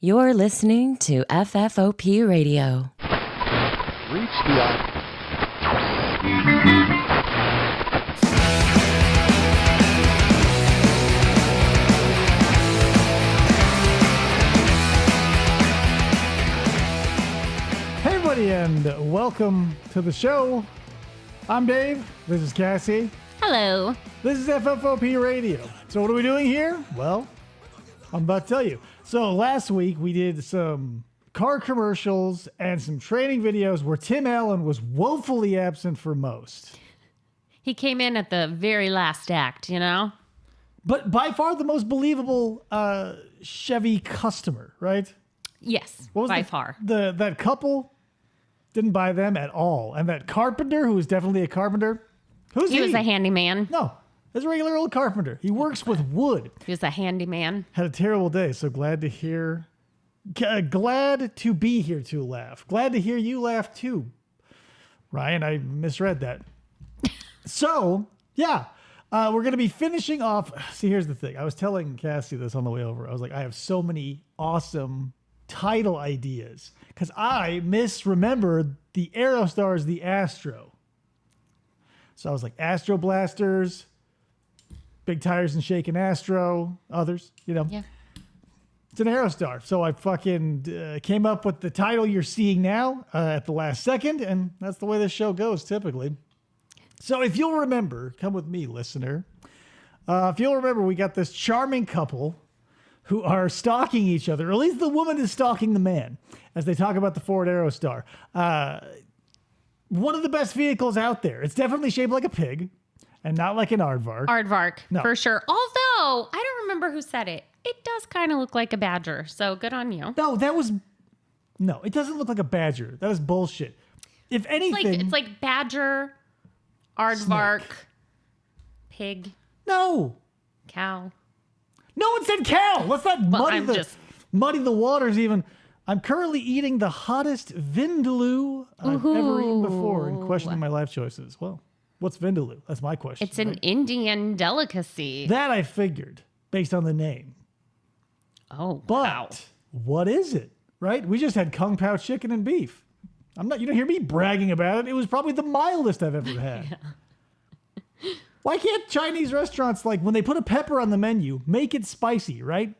You're listening to FFOP Radio. Reach the Hey everybody, and welcome to the show. I'm Dave. This is Cassie. Hello. This is FFOP Radio. So what are we doing here? Well, I'm about to tell you. So last week we did some car commercials and some training videos where Tim Allen was woefully absent for most. He came in at the very last act, you know? But by far the most believable Chevy customer, right? Yes, What was by far. That couple didn't buy them at all. And that carpenter, who was definitely a carpenter, who's he? He was a handyman. No, he's a regular old carpenter. He works with wood. He was a handyman. Had a terrible day, so glad to hear. Glad to be here to laugh. Glad to hear you laugh too, Ryan. I misread that. So, yeah, we're going to be finishing off. See, here's the thing. I was telling Cassie this on the way over. I was like, I have so many awesome title ideas because I misremembered the Aerostar's the Astro. So I was like, Astro Blasters, Big Tires and Shaking Astro, others, you know. Yeah. It's an Aerostar. So I fucking came up with the title you're seeing now at the last second, and that's the way this show goes typically. So if you'll remember, come with me, listener. If you'll remember, we got this charming couple who are stalking each other, or at least the woman is stalking the man, as they talk about the Ford Aerostar. One of the best vehicles out there. It's definitely shaped like a pig and not like an aardvark. Aardvark, No. for sure. Although, I don't remember who said it. It does kind of look like a badger, so good on you. No, it doesn't look like a badger. That is bullshit. If anything... It's like badger, aardvark, pig, No! cow. No one said cow! Let's not muddy the waters even. I'm currently eating the hottest vindaloo I've ever eaten before and questioning my life choices. Well, what's vindaloo? That's my question. It's an Indian delicacy. That I figured, based on the name. Oh, But wow. what is it, right? We just had Kung Pao chicken and beef. You don't hear me bragging about it. It was probably the mildest I've ever had. Yeah. Why can't Chinese restaurants, like when they put a pepper on the menu, make it spicy, right?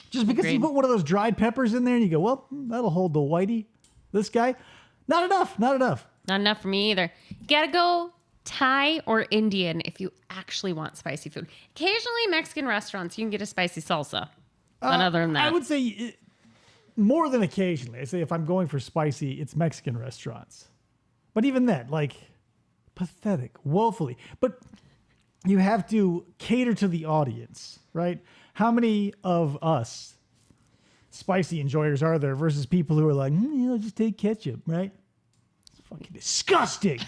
Just because you put one of those dried peppers in there and you go, well, that'll hold the whitey. This guy, not enough. Not enough for me either. You gotta go Thai or Indian if you actually want spicy food. Occasionally, Mexican restaurants, you can get a spicy salsa. But other than that, I would say more than occasionally. I say if I'm going for spicy, it's Mexican restaurants. But even then, like, pathetic, woefully. But you have to cater to the audience, right? How many of us spicy enjoyers are there versus people who are like, just take ketchup, right? It's fucking disgusting.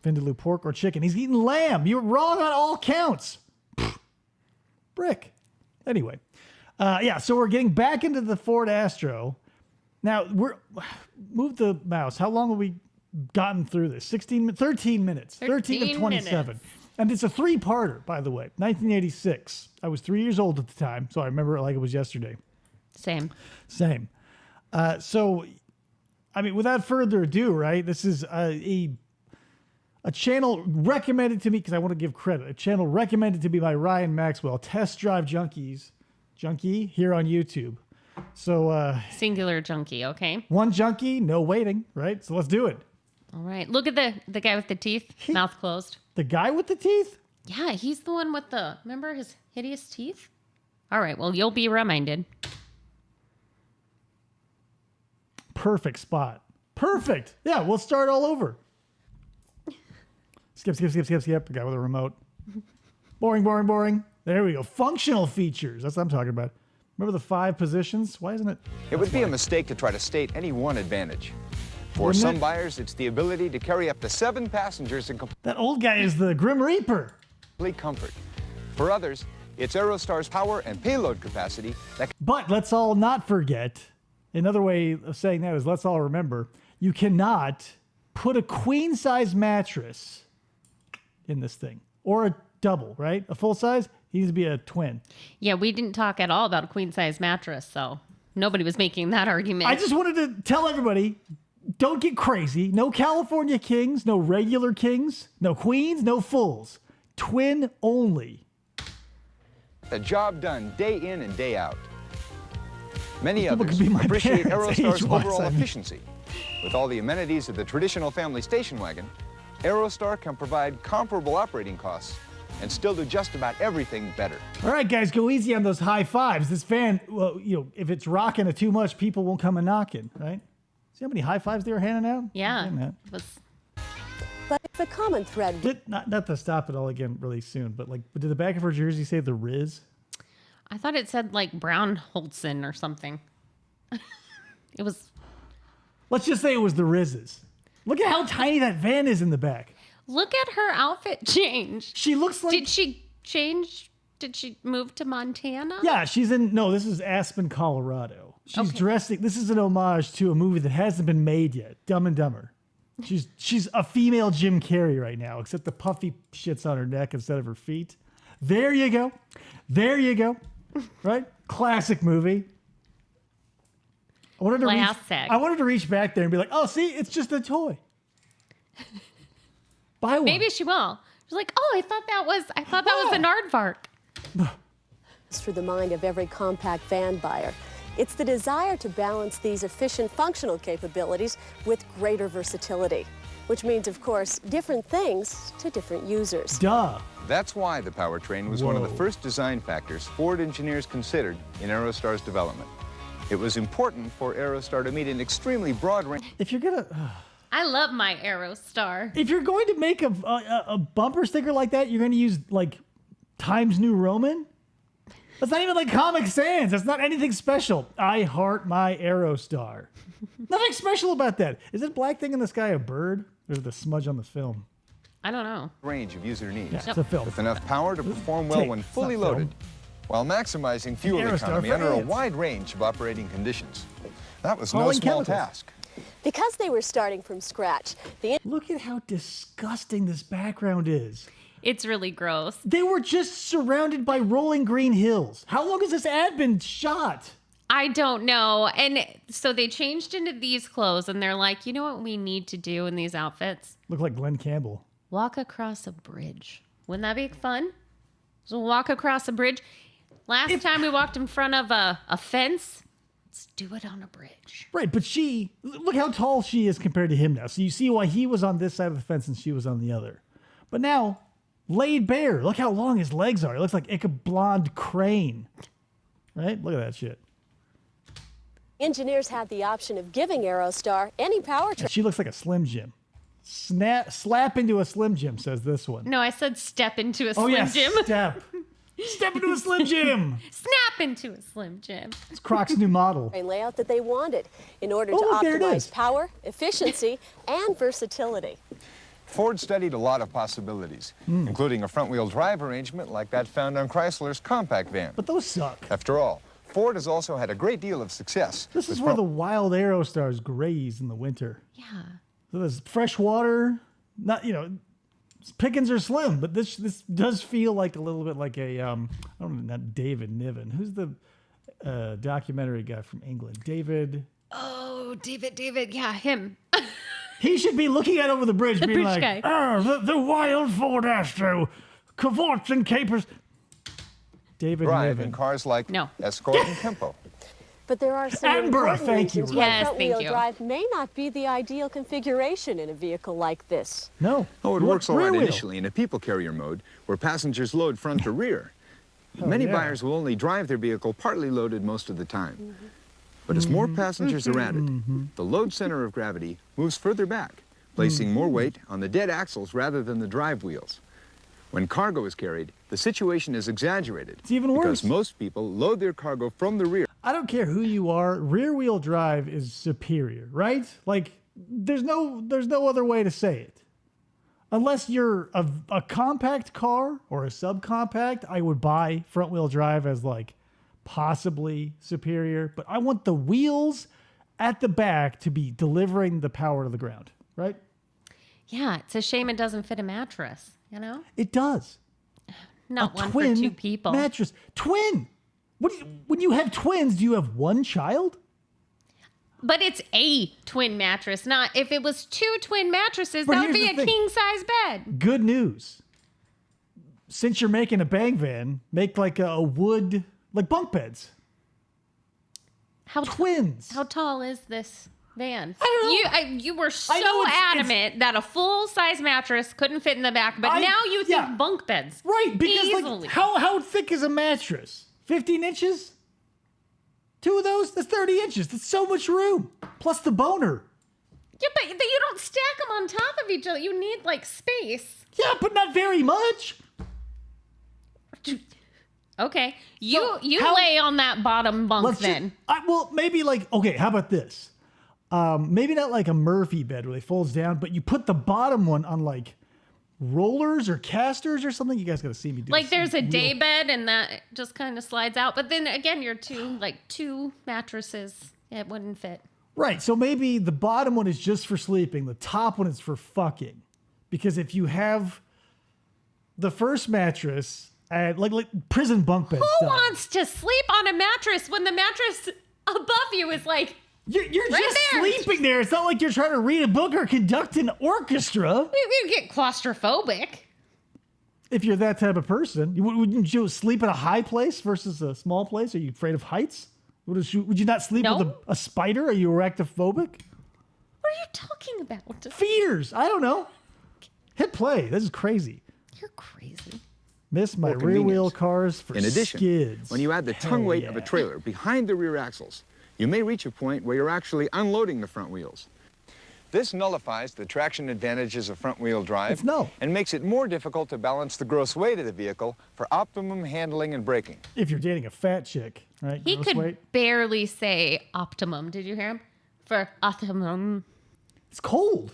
Vindaloo pork or chicken. He's eating lamb. You're wrong on all counts. Brick. Anyway, so we're getting back into the Ford Astro. Now, move the mouse. How long have we gotten through this? 13 minutes. 13 of 27. Minutes. And it's a three-parter, by the way. 1986. I was 3 years old at the time, so I remember it like it was yesterday. Same. So, I mean, without further ado, right, this is a channel recommended to me, because I want to give credit, a channel recommended to me by Ryan Maxwell, Test Drive Junkie, here on YouTube. So, Singular junkie, okay? one junkie, no waiting, right? So let's do it. All right. Look at the guy with the teeth, mouth closed. The guy with the teeth? Yeah, he's the one with remember his hideous teeth? All right, well, you'll be reminded. Perfect spot. Perfect. Yeah, we'll start all over. Skip. The guy with a remote. Boring. There we go. Functional features. That's what I'm talking about. Remember the 5 positions? Why isn't it? It would be a mistake to try to state any one advantage. For Wouldn't some it? buyers, it's the ability to carry up to 7 passengers in That old guy is the Grim Reaper. complete comfort. For others, it's Aerostar's power and payload capacity that But let's all not forget, another way of saying that is let's all remember, you cannot put a queen-size mattress in this thing. Or a double, right? A full size? He needs to be a twin. Yeah, we didn't talk at all about a queen size mattress, so nobody was making that argument. I just wanted to tell everybody, don't get crazy. No California kings, no regular kings, no queens, no fulls. Twin only. The job done day in and day out. Many People others could be my appreciate parents, Aerostar's age-wise, overall I mean. efficiency. With all the amenities of the traditional family station wagon, Aerostar can provide comparable operating costs and still do just about everything better. All right, guys, go easy on those high fives. This van, well, if it's rocking it too much, people won't come a knocking, right? See how many high fives they were handing out? yeah. Damn that. It was, But if a common thread Not to stop it all again really soon, but did the back of her jersey say the Riz? I thought it said like Brown Holtzen or something. It was. Let's just say it was the Riz's. Look at how tiny that van is in the back. Look at her outfit change. She looks like... Did she change? Did she move to Montana? Yeah, this is Aspen, Colorado. She's Okay. dressing... This is an homage to a movie that hasn't been made yet, Dumb and Dumber. She's a female Jim Carrey right now, except the puffy shit's on her neck instead of her feet. There you go. There you go. Right? Classic movie. Classic. I wanted to reach back there and be like, oh, see, it's just a toy. Buy one. Maybe she will. She's like, oh, I thought that was an aardvark. for the mind of every compact van buyer. It's the desire to balance these efficient functional capabilities with greater versatility, which means, of course, different things to different users. Duh. That's why the powertrain was one of the Whoa. first design factors Ford engineers considered in Aerostar's development. It was important for Aerostar to meet an extremely broad range. If you're gonna, I love my Aerostar. if you're going to make a bumper sticker like that, you're gonna use like Times New Roman. That's not even like Comic Sans. That's not anything special. I heart my Aerostar. Nothing special about that. Is this black thing in the sky a bird? Or is it the smudge on the film? I don't know. Range of user needs. Yeah, it's a film. With enough power to perform well Tape. when It's not fully film. loaded, while maximizing fuel Aerostar economy for under a ants. wide range of operating conditions. That was no Hauling small chemicals. task. Because they were starting from scratch, the Look at how disgusting this background is. It's really gross. They were just surrounded by rolling green hills. How long has this ad been shot? I don't know. And so they changed into these clothes and they're like, you know what we need to do in these outfits? Look like Glenn Campbell. Walk across a bridge. Wouldn't that be fun? So walk across a bridge. Last time we walked in front of a fence. Let's do it on a bridge. Right, but look how tall she is compared to him now. So you see why he was on this side of the fence and she was on the other. But now, laid bare. Look how long his legs are. It looks like Ichabod Crane. Right? Look at that shit. engineers had the option of giving Aerostar any powertrain. She looks like a Slim Jim. Slap into a Slim Jim, says this one. No, I said step into a Oh, Slim yeah, Jim. Step into a Slim Jim. Snap into a Slim Jim. It's Croc's new model. Layout that they wanted in order Oh, to look, there it is. optimize power, efficiency, and versatility. Ford studied a lot of possibilities, including a front-wheel drive arrangement like that found on Chrysler's compact van. But those suck. After all, Ford has also had a great deal of success. This is with where the wild Aerostars graze in the winter. Yeah. So there's fresh water. Not, pickings are slim, but this does feel like a little bit like a I don't know, not David Niven. Who's the documentary guy from England? David. Oh, David. Yeah, him. He should be looking out over the bridge, being bridge like, guy. the wild Ford Astro, cavorts and capers. David drive Niven. in cars like No. Escort and Tempo. But there are some Amber, important thank you. reasons why Yes, front-wheel thank you. drive may not be the ideal configuration in a vehicle like this. No. Oh, it You works all want right rear wheel. initially in a people carrier mode where passengers load front to rear. Many yeah. buyers will only drive their vehicle partly loaded most of the time. But as more passengers are added, the load center of gravity moves further back, placing more weight on the dead axles rather than the drive wheels. When cargo is carried, the situation is exaggerated. It's even because worse. most people load their cargo from the rear. I don't care who you are, rear wheel drive is superior, right? Like there's no other way to say it. Unless you're a compact car or a subcompact, I would buy front wheel drive as like possibly superior, but I want the wheels at the back to be delivering the power to the ground, right? Yeah, it's a shame it doesn't fit a mattress, It does. Not a one for twin two people. mattress. Twin. When you have twins, do you have one child? But it's a twin mattress, not if it was two twin mattresses, But that would here's be the a thing. king size bed. Good news. Since you're making a bang van, make like a wood, like bunk beds. How Twins. How tall is this van? I don't know. You were so I know it's- adamant that a full size mattress couldn't fit in the back, but now you think bunk beds. Right, because easily. like how thick is a mattress? 15 inches? 2 of those? That's 30 inches. That's so much room. Plus the boner. Yeah, but you don't stack them on top of each other. You need like space. Yeah, but not very much. Okay, you how- lay on that bottom bunk Let's then. well, maybe like, okay, how about this? Maybe not like a Murphy bed where they folds down, but you put the bottom one on like rollers or casters or something. You guys got to see me do Like this. there's a day bed and that just kind of slides out. But then again, you're two mattresses. It wouldn't fit. Right. So maybe the bottom one is just for sleeping. The top one is for fucking. Because if you have the first mattress at like prison bunk bed Who style, wants to sleep on a mattress when the mattress above you is like, you're right just there? sleeping there. It's not like you're trying to read a book or conduct an orchestra. you get claustrophobic. If you're that type of person, wouldn't you sleep in a high place versus a small place? Are you afraid of heights? Would you not sleep with No. a spider? Are you arachnophobic? What are you talking about? Fears. I don't know. Hit play. This is crazy. You're crazy. Miss my Or rear wheel convenience. cars for In addition, skids. when you add the tongue Hell weight of a yeah. trailer behind the rear axles, you may reach a point where you're actually unloading the front wheels. This nullifies the traction advantages of front-wheel drive It's null. and makes it more difficult to balance the gross weight of the vehicle for optimum handling and braking. If you're dating a fat chick, right? He Gross could weight. barely say optimum. Did you hear him? For optimum. It's cold.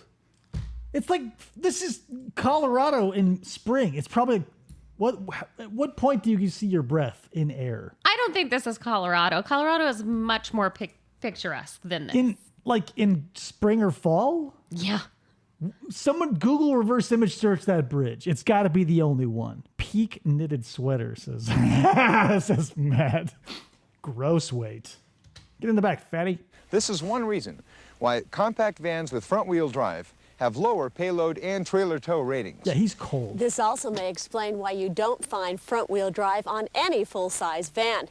It's like this is Colorado in spring. It's probably at what point do you see your breath in air? I don't think this is Colorado. Colorado is much more picturesque than this. In spring or fall? Yeah. Someone Google reverse image search that bridge. It's got to be the only one. Peak knitted sweater says says Matt. Gross weight. Get in the back, fatty. This is one reason why compact vans with front-wheel drive have lower payload and trailer tow ratings. Yeah, he's cold. This also may explain why you don't find front-wheel drive on any full-size van.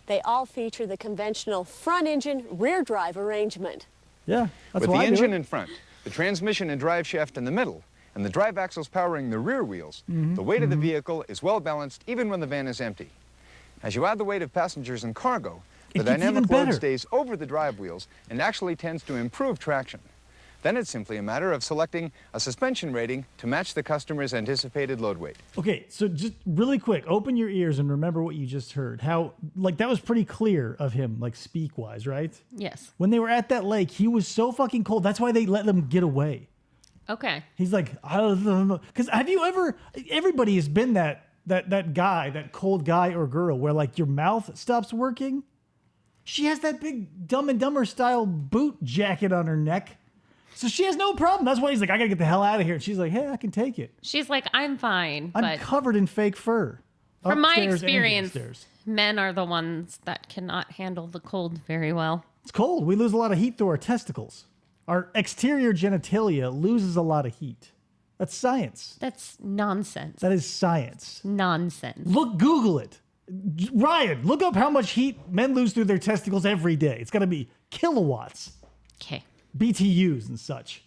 They all feature the conventional front engine, rear drive arrangement. Yeah, that's With why the I do engine it. in front, the transmission and drive shaft in the middle, and the drive axles powering the rear wheels, the weight of the vehicle is well balanced even when the van is empty. As you add the weight of passengers and cargo, the It gets even dynamic load better. stays over the drive wheels and actually tends to improve traction. Then it's simply a matter of selecting a suspension rating to match the customer's anticipated load weight. Okay, so just really quick, open your ears and remember what you just heard. How, like, that was pretty clear of him, like, speak-wise, right? Yes. When they were at that lake, he was so fucking cold. That's why they let them get away. Okay. He's like, I don't know. Because have you ever, everybody has been that guy, that cold guy or girl where, like, your mouth stops working? She has that big Dumb and Dumber style boot jacket on her neck. So she has no problem. That's why he's like, I gotta get the hell out of here. And she's like, hey, I can take it. She's like, I'm fine. I'm but covered in fake fur. from my Upstairs and experience, downstairs. men are the ones that cannot handle the cold very well. It's cold. We lose a lot of heat through our testicles. Our exterior genitalia loses a lot of heat. That's science. That's nonsense. That is science. Nonsense. Google it. Ryan, look up how much heat men lose through their testicles every day. It's got to be kilowatts, Okay. BTUs and such.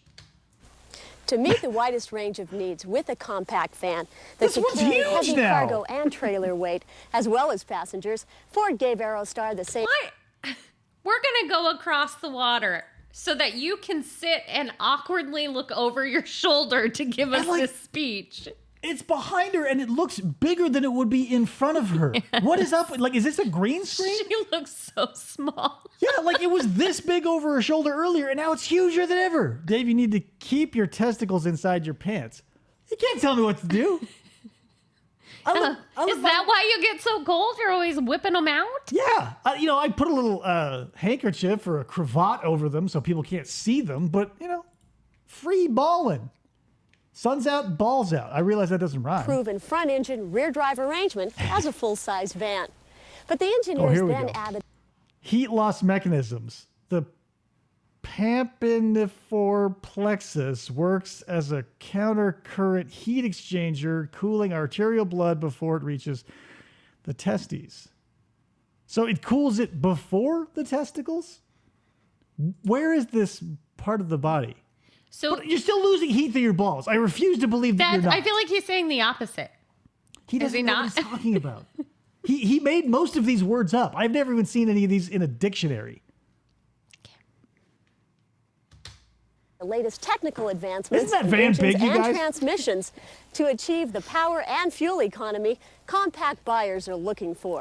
To meet the widest range of needs with a compact van that This can one's carry huge heavy now. cargo and trailer weight, as well as passengers, Ford gave Aerostar the same. What? We're going to go across the water so that you can sit and awkwardly look over your shoulder to give us like- this speech. It's behind her and it looks bigger than it would be in front of her. What is up with, like, is this a green screen? She looks so small. Yeah, like it was this big over her shoulder earlier and now it's huger than ever. Dave, you need to keep your testicles inside your pants. You can't tell me what to do. I look Is that why you get so cold? You're always whipping them out? Yeah, I put a little handkerchief or a cravat over them so people can't see them, but free balling. Sun's out, balls out. I realize that doesn't rhyme. Proven front engine, rear drive arrangement as a full-size van. But the engineers here we then go. added Heat loss mechanisms. The pampiniform plexus works as a counter-current heat exchanger, cooling arterial blood before it reaches the testes. So it cools it before the testicles? Where is this part of the body? So But you're still losing heat through your balls. I refuse to believe that you're not. I feel like he's saying the opposite. He doesn't he know not? what he's talking about. He made most of these words up. I've never even seen any of these in a dictionary. the latest technical advancements Isn't that in van engines big, you and guys? transmissions to achieve the power and fuel economy compact buyers are looking for.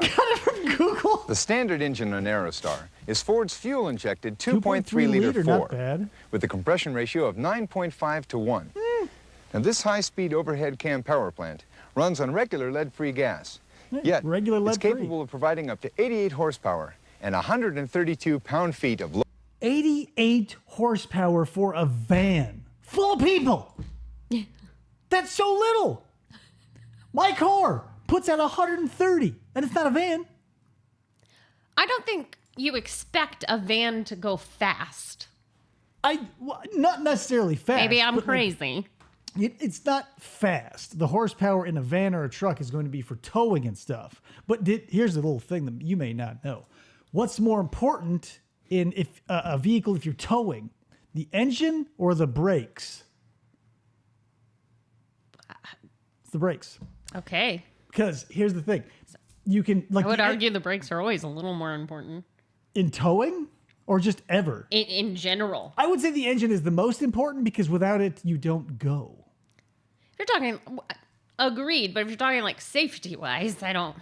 Google. The standard engine on Aerostar is Ford's fuel-injected 2.3 2.3 liter liter, four, not bad. with a compression ratio of 9.5 to 1. Now this high-speed overhead cam power plant runs on regular lead-free gas. Yet regular it's lead-free. capable of providing up to 88 horsepower and 132 pound-feet of 88 horsepower for a van full of people. That's so little. My car puts out 130, and it's not a van. I don't think you expect a van to go fast. Not necessarily fast. Maybe I'm but, like, crazy. it's not fast. The horsepower in a van or a truck is going to be for towing and stuff. But here's the little thing that you may not know. What's more important in a vehicle if you're towing, the engine or the brakes? It's the brakes. Okay. Because here's the thing. You can, like, I would argue the brakes are always a little more important in towing or just ever. in general. I would say the engine is the most important because without it, you don't go. If you're talking, agreed, but if you're talking like safety wise, I don't.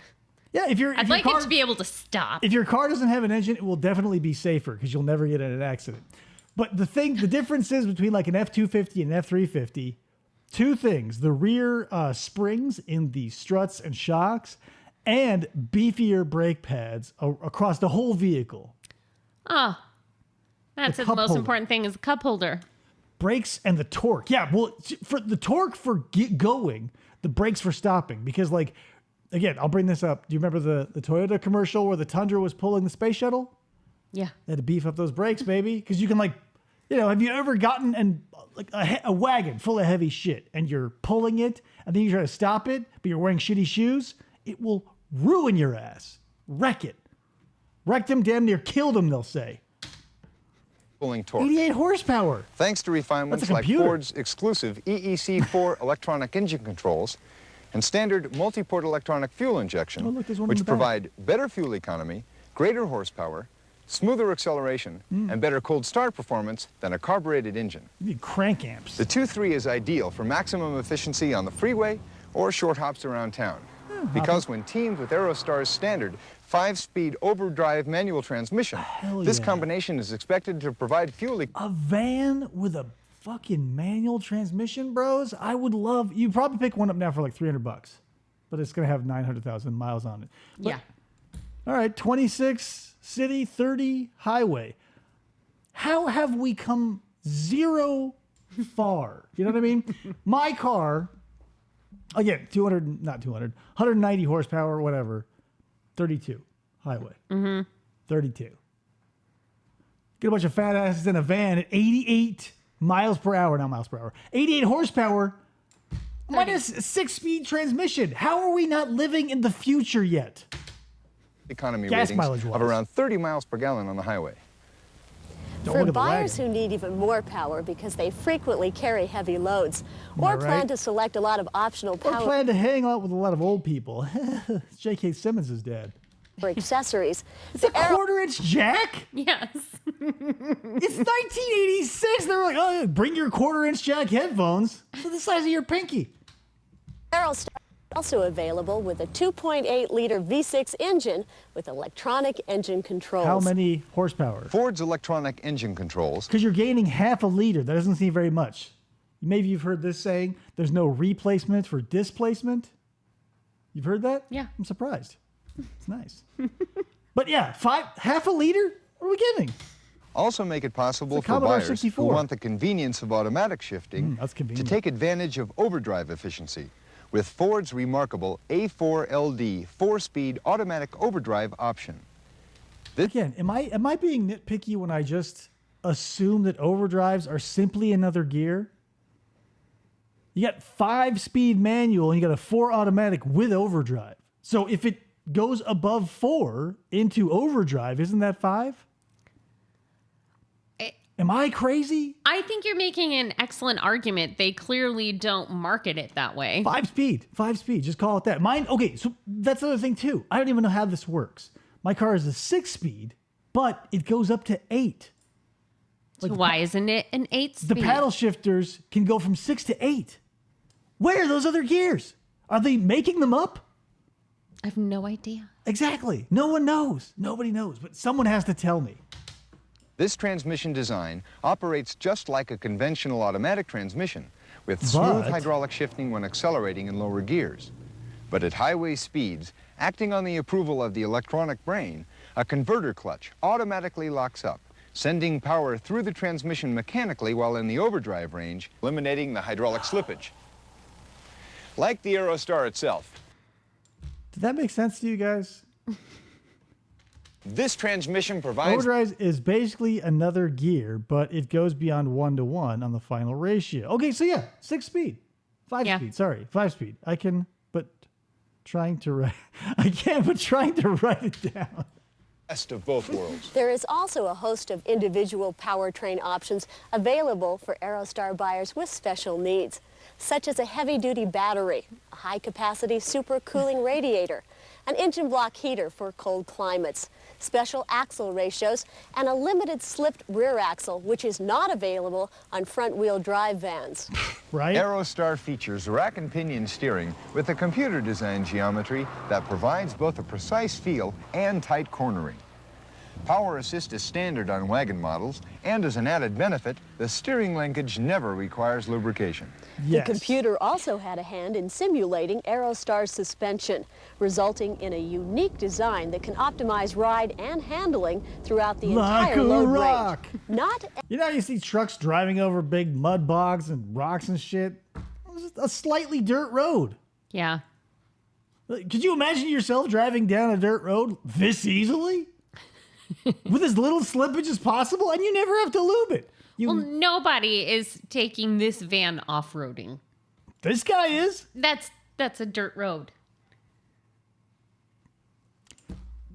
Yeah, I'd your like car, it to be able to stop. if your car doesn't have an engine, it will definitely be safer because you'll never get in an accident. But the difference is between like an F-250 and an F-350, two things: the rear springs in the struts and shocks, and beefier brake pads across the whole vehicle. Oh, that's The the cup most holder. important thing is the cup holder. Brakes and the torque. Yeah, well, for the torque for going, the brakes for stopping. Because, like, again, I'll bring this up. Do you remember the Toyota commercial where the Tundra was pulling the space shuttle? Yeah. They had to beef up those brakes, baby. Because you can, like, have you ever gotten like a wagon full of heavy shit and you're pulling it and then you try to stop it, but you're wearing shitty shoes? It will ruin your ass. Wreck it. Wrecked them, damn near killed them, they'll say. pulling torque. 88 horsepower. Thanks to refinements That's a like computer. Ford's exclusive EEC4 electronic engine controls and standard multi-port electronic fuel injection, Oh, look, there's one in which the back. provide better fuel economy, greater horsepower, smoother acceleration, and better cold start performance than a carbureted engine. You need crank amps. The 2.3 is ideal for maximum efficiency on the freeway or short hops around town. Because when teamed with Aerostar's standard 5-speed overdrive manual transmission, this yeah. combination is expected to provide fuel A van with a fucking manual transmission, bros. I would love. You probably pick one up now for like $300, but it's gonna have 900,000 miles on it. But, Yeah. All right, 26 city, 30 highway. How have we come zero far? You know what I mean? My car, again, 190 horsepower, whatever. 32 highway. 32. Get a bunch of fat asses in a van at 88 miles per hour, not miles per hour. 88 horsepower, minus 6-speed transmission. How are we not living in the future yet? economy Gas ratings mileage-wise. of around 30 miles per gallon on the highway. Don't For look at the buyers wagon. who need even more power because they frequently carry heavy loads or I plan right? to select a lot of optional Or power plan to hang out with a lot of old people. J.K. Simmons' dad. accessories, It's a quarter-inch jack? Yes. It's 1986. They were like, oh, bring your quarter-inch jack headphones. They're the size of your pinky. Aerostar also available with a 2.8-liter V6 engine with electronic engine controls. How many horsepower? Ford's electronic engine controls Because you're gaining half a liter. That doesn't seem very much. Maybe you've heard this saying, there's no replacement for displacement. You've heard that? Yeah. I'm surprised. It's nice. But yeah, half a liter? What are we getting? also make it possible It's a for Commodore buyers who 64. want the convenience of automatic shifting That's to convenient. take advantage of overdrive efficiency with Ford's remarkable A4LD 4-speed automatic overdrive option. Again, am I being nitpicky when I just assume that overdrives are simply another gear? You got 5-speed manual and you got a 4 automatic with overdrive. So if it goes above 4 into overdrive, isn't that 5? Am I crazy? I think you're making an excellent argument. They clearly don't market it that way. 5-speed. Just call it that. Mine, okay, so that's the other thing too. I don't even know how this works. My car is a 6-speed, but it goes up to 8. So why isn't it an 8-speed? The paddle shifters can go from 6 to 8. Where are those other gears? Are they making them up? I have no idea. Exactly. No one knows. Nobody knows, but someone has to tell me. This transmission design operates just like a conventional automatic transmission, with smooth But- hydraulic shifting when accelerating in lower gears. But at highway speeds, acting on the approval of the electronic brain, a converter clutch automatically locks up, sending power through the transmission mechanically while in the overdrive range, eliminating the hydraulic slippage. Like the Aerostar itself, Did that make sense to you guys? this transmission provides Overdrive is basically another gear, but it goes beyond 1-to-1 on the final ratio. Okay, so yeah, 6-speed. 5-speed, sorry, 5-speed. I can, but trying to write, I can't, but trying to write it down. best of both worlds. There is also a host of individual powertrain options available for Aerostar buyers with special needs, such as a heavy-duty battery, a high-capacity supercooling radiator, an engine block heater for cold climates, special axle ratios, and a limited slipped rear axle, which is not available on front-wheel drive vans. Right? Aerostar features rack and pinion steering with a computer design geometry that provides both a precise feel and tight cornering. Power assist is standard on wagon models, and as an added benefit, the steering linkage never requires lubrication. Yes. The computer also had a hand in simulating Aerostar's suspension, resulting in a unique design that can optimize ride and handling throughout the Like entire a load rock. range. Not You know how you see trucks driving over big mud bogs and rocks and shit? It's just a slightly dirt road. Yeah. Like, could you imagine yourself driving down a dirt road this easily? With as little slippage as possible, and you never have to lube it. Well, nobody is taking this van off-roading. This guy is. That's a dirt road.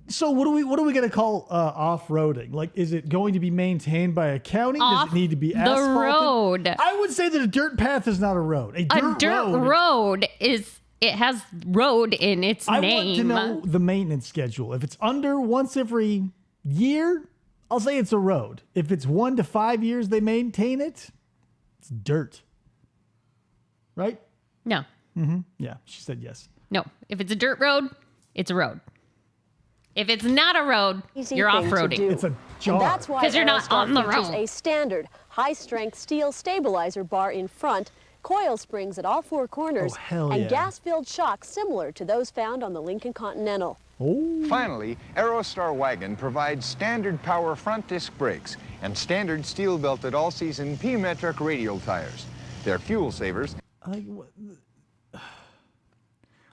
So what are we gonna call off-roading? Like, is it going to be maintained by a county? Does it need to be asphalted? the road. I would say that a dirt path is not a road. A dirt road is, it has road in its I name. want to know the maintenance schedule. If it's under once every year, I'll say it's a road. If it's 1 to 5 years they maintain it, it's dirt. Right? No. Yeah, she said yes. No. If it's a dirt road, it's a road. If it's not a road, easy you're thing to off-roading. do. It's a jar. And that's why 'Cause you're not Aerostar on the features road. a standard high-strength steel stabilizer bar in front, coil springs at all 4 corners, Oh, hell and yeah. gas-filled shocks similar to those found on the Lincoln Continental. Oh, Finally, Aerostar Wagon provides standard power front disc brakes and standard steel-belted all-season P-metric radial tires. They're fuel savers.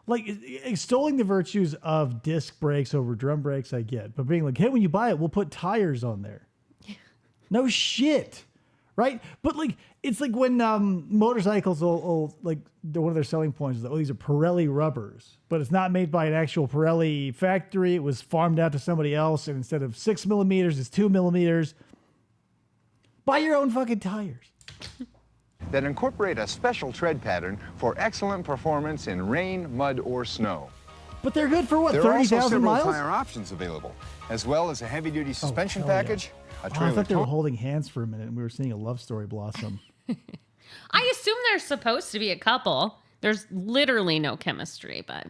like extolling the virtues of disc brakes over drum brakes, I get, but being like, hey, when you buy it, we'll put tires on there. No shit, right? But like, it's like when motorcycles will like one of their selling points is that, oh, these are Pirelli rubbers, but it's not made by an actual Pirelli factory. It was farmed out to somebody else, and instead of 6 millimeters, it's 2 millimeters. Buy your own fucking tires. That incorporate a special tread pattern for excellent performance in rain, mud, or snow. But they're good for what, There are also 30,000 several miles? tire options available, as well as a heavy-duty suspension hell yeah. package, a Oh, I trailer thought they were tow- holding hands for a minute and we were seeing a love story blossom. I assume they're supposed to be a couple. There's literally no chemistry, but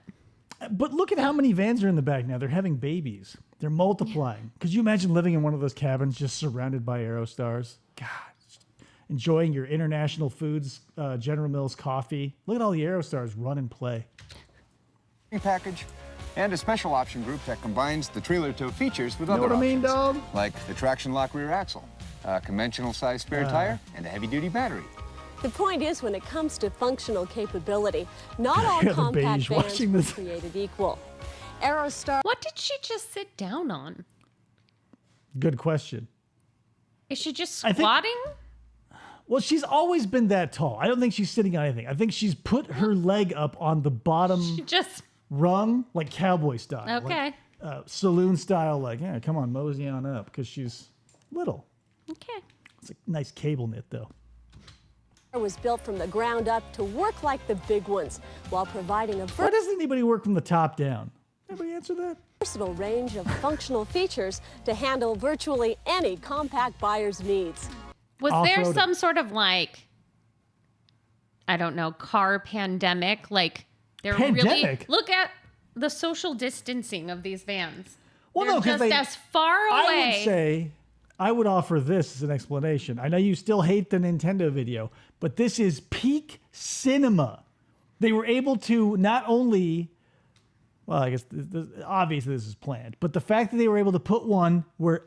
But look at how many vans are in the back now. They're having babies. They're multiplying. Could you imagine living in one of those cabins just surrounded by Aerostars? God, just enjoying your International Foods, General Mills coffee. Look at all the Aerostars run and play. package And a special option group that combines the trailer tow features with You know other what I mean, options, dog? like the traction lock rear axle, a conventional size spare tire, and a heavy-duty battery. The point is, when it comes to functional capability, not all got the compact beige vans watching were this. created equal. Aerostar What did she just sit down on? Good question. Is she just I think- squatting? Well, she's always been that tall. I don't think she's sitting on anything. I think she's put her leg up on the bottom She just rung, like cowboy style. okay. Like, saloon style, like, yeah, come on, mosey on up, because she's little. Okay. It's a nice cable knit, though. was built from the ground up to work like the big ones, while providing a Why doesn't anybody work from the top down? Anybody answer that? versatile range of functional features to handle virtually any compact buyer's needs. Was there Off-roading. some sort of like, I don't know, car pandemic? Like they're really Pandemic? look at the social distancing of these vans. Well, They're no, 'cause just they- as far I away. would say, I would offer this as an explanation. I know you still hate the Nintendo video, but this is peak cinema. They were able to not only, well, I guess obviously this is planned, but the fact that they were able to put one where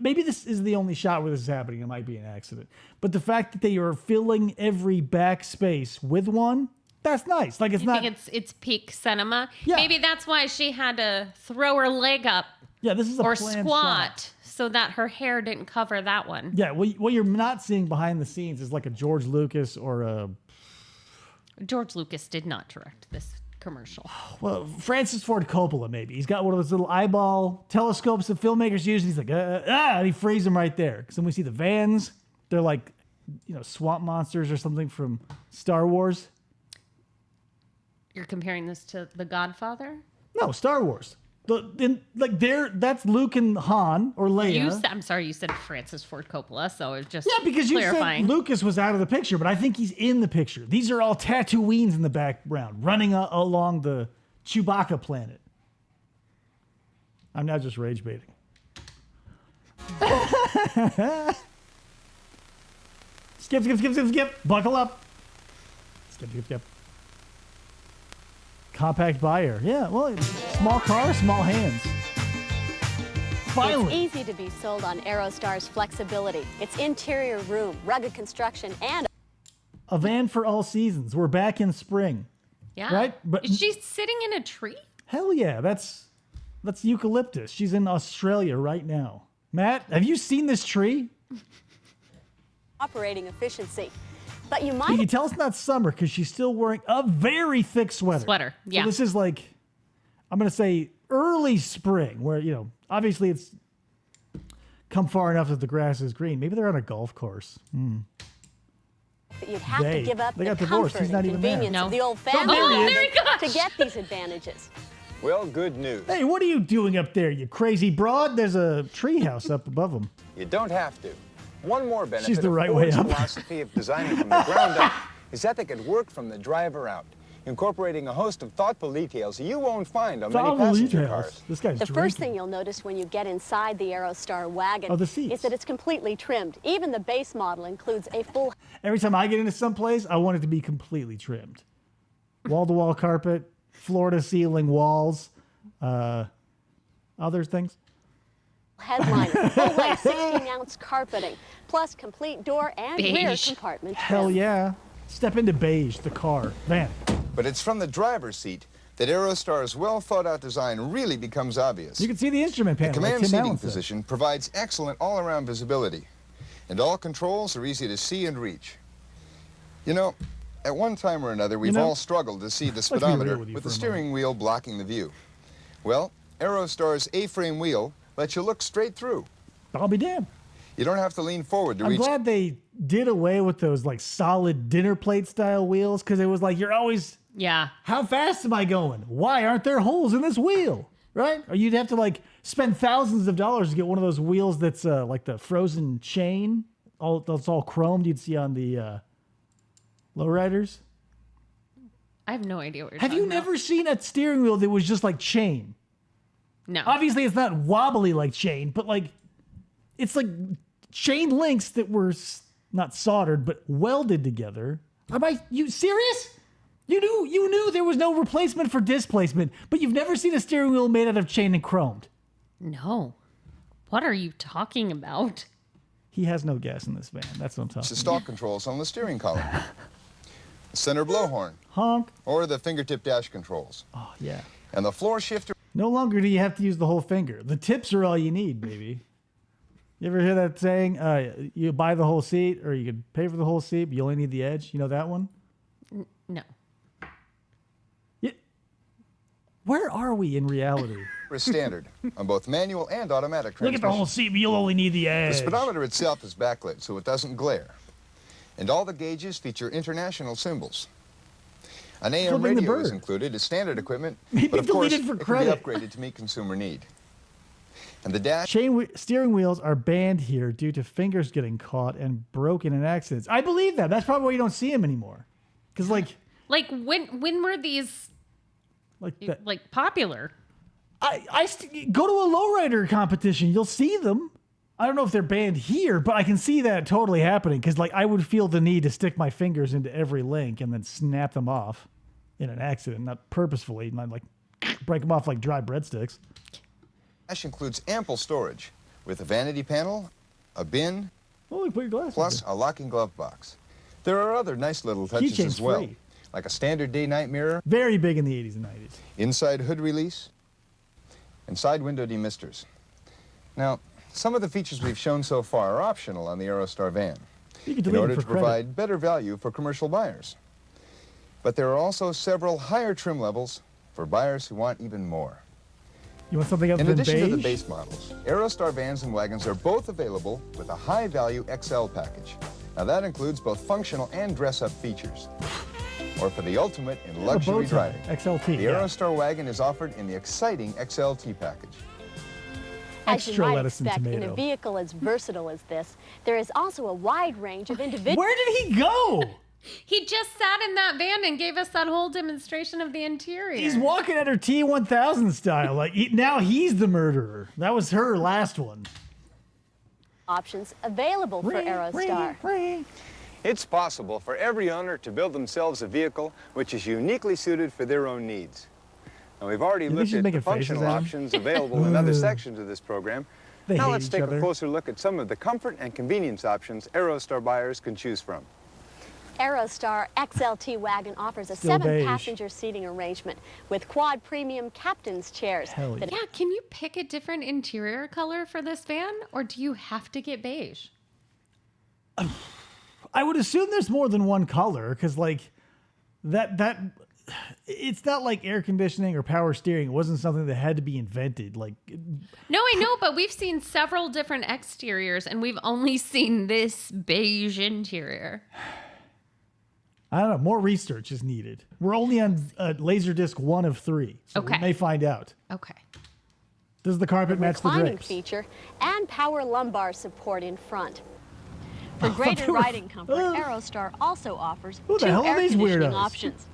maybe this is the only shot where this is happening. It might be an accident, but the fact that they are filling every back space with one, that's nice. Like it's I not. think it's peak cinema. Yeah. Maybe that's why she had to throw her leg up Yeah, this is a or planned squat shot. so that her hair didn't cover that one. Yeah, what you're not seeing behind the scenes is like a George Lucas or a George Lucas did not direct this commercial. Francis Ford Coppola, maybe. He's got one of those little eyeball telescopes that filmmakers use. And he's like, and he frees them right there. Because then we see the vans. They're like, swamp monsters or something from Star Wars. You're comparing this to The Godfather? No, Star Wars. That's Luke and Han or Leia. I'm sorry, you said Francis Ford Coppola, so it's just Yeah, because you clarifying. said Lucas was out of the picture, but I think he's in the picture. These are all Tatooines in the background, running along the Chewbacca planet. I'm now just rage baiting. Skip. Buckle up. Skip. Compact buyer. Yeah, well, small car, small hands. Finally. It's easy to be sold on Aerostar's flexibility, its interior room, rugged construction, and A van for all seasons. We're back in spring. Yeah. Right? But- Is she sitting in a tree? Hell yeah, that's eucalyptus. She's in Australia right now. Matt, have you seen this tree? operating efficiency. But you You might can tell it's not summer because she's still wearing a very thick sweater. Yeah. So this is like, I'm going to say early spring where, obviously it's come far enough that the grass is green. Maybe they're on a golf course. that you'd have They to give up got the divorced. comfort He's not and even there. convenience No. of the old there family he is. Oh, there he goes. to get these advantages. Well, good news. Hey, what are you doing up there, you crazy broad? There's a treehouse up above them. You don't have to. One more benefit She's the of right way Ford's up. philosophy of designing from the ground up is that they could work from the driver out, incorporating a host of thoughtful details you won't find on many passenger cars. This guy's The drinking. first thing you'll notice when you get inside the Aerostar wagon Oh, the seats. is that it's completely trimmed. Even the base model includes a full Every time I get into some place, I want it to be completely trimmed. Wall-to-wall carpet, floor-to-ceiling walls, other things. headliner, full-length 16-ounce carpeting, plus complete door and rear Beige. compartment Hell trim. yeah. Step into beige, the car. Van. But it's from the driver's seat that Aerostar's well-thought-out design really becomes obvious. You can see the instrument panel. The like command Tim seating Allen said. position provides excellent all-around visibility, and all controls are easy to see and reach. At one time or another, we've all struggled to see the be real speedometer with you with for the a steering wheel blocking the view. Well, Aerostar's A-frame wheel lets you look straight through. I'll be damned. You don't have to lean forward to I'm reach. glad they did away with those like solid dinner plate style wheels because it was like you're always, Yeah. how fast am I going? Why aren't there holes in this wheel? Right? Or you'd have to like spend thousands of dollars to get one of those wheels that's like the frozen chain. That's all chromed you'd see on the lowriders. I have no idea what you're Have you talking about. never seen a steering wheel that was just like chain? No. Obviously, it's not wobbly like chain, but like it's like chain links that were not soldered but welded together. You serious? You knew there was no replacement for displacement, but you've never seen a steering wheel made out of chain and chromed. No. What are you talking about? He has no gas in this van. That's what I'm talking It's the about. stalk controls on the steering column. The center blowhorn. Honk. Or the fingertip dash controls. Oh, yeah. And the floor shifter. No longer do you have to use the whole finger. The tips are all you need, baby. You ever hear that saying, you buy the whole seat, or you could pay for the whole seat, but you only need the edge? You know that one? No. Yeah. Where are we in reality? Is standard on both manual and automatic Look at transmission. the whole seat, but you'll only need the The edge. speedometer itself is backlit, so it doesn't glare. And all the gauges feature international symbols. An AM Flipping the radio is bird. included as standard equipment, Maybe but of course, deleted for it can credit. be upgraded to meet consumer need. And the dash Steering wheels are banned here due to fingers getting caught and broken in accidents. I believe that. That's probably why you don't see them anymore. Because, Like when were these that. like popular? Go to a lowrider competition. You'll see them. I don't know if they're banned here, but I can see that totally happening. Because, I would feel the need to stick my fingers into every link and then snap them off in an accident, not purposefully, not break them off like dry breadsticks. dash includes ample storage, with a vanity panel, a bin, Oh, you put your glasses plus there. a locking glove box. There are other nice little touches Keychain's as well, free. like a standard day-night mirror, Very big in the 80s and 90s. inside hood release, and side window demisters. Now, some of the features we've shown so far are optional on the Aerostar van You can in delete order them to for credit. provide better value for commercial buyers. But there are also several higher trim levels for buyers who want even more. You want something other In than addition beige? to the base models, Aerostar vans and wagons are both available with a high-value XL package. Now that includes both functional and dress-up features. Or for the ultimate in A bow luxury tie, driving. XLT. The yeah. Aerostar wagon is offered in the exciting XLT package. As you Extra might lettuce and expect, in tomato. a vehicle as versatile as this, there is also a wide range of individual. Where did he go? He just sat in that van and gave us that whole demonstration of the interior. He's walking at her T1000 style. Now he's the murderer. That was her last one. Options available for Aerostar. It's possible for every owner to build themselves a vehicle which is uniquely suited for their own needs. Now, we've already think looked she's at the making faces functional at him? options available in other sections of this program. They Now hate let's each take other. a closer look at some of the comfort and convenience options Aerostar buyers can choose from. Aerostar XLT wagon offers a Still beige. 7-passenger seating arrangement with quad premium captain's chairs. Hell that Yeah, can you pick a different interior color for this van, or do you have to get beige? I would assume there's more than one color because, that it's not like air conditioning or power steering. It wasn't something that had to be invented. No, I know, but we've seen several different exteriors, and we've only seen this beige interior. I don't know. More research is needed. We're only on Laserdisc 1 of 3, so Okay. we may find out. Okay. Does the carpet match the reclining drapes? feature and power lumbar support in front. For they greater were- riding comfort, Aerostar also offers Who the 2 hell are air these conditioning weirdos? options.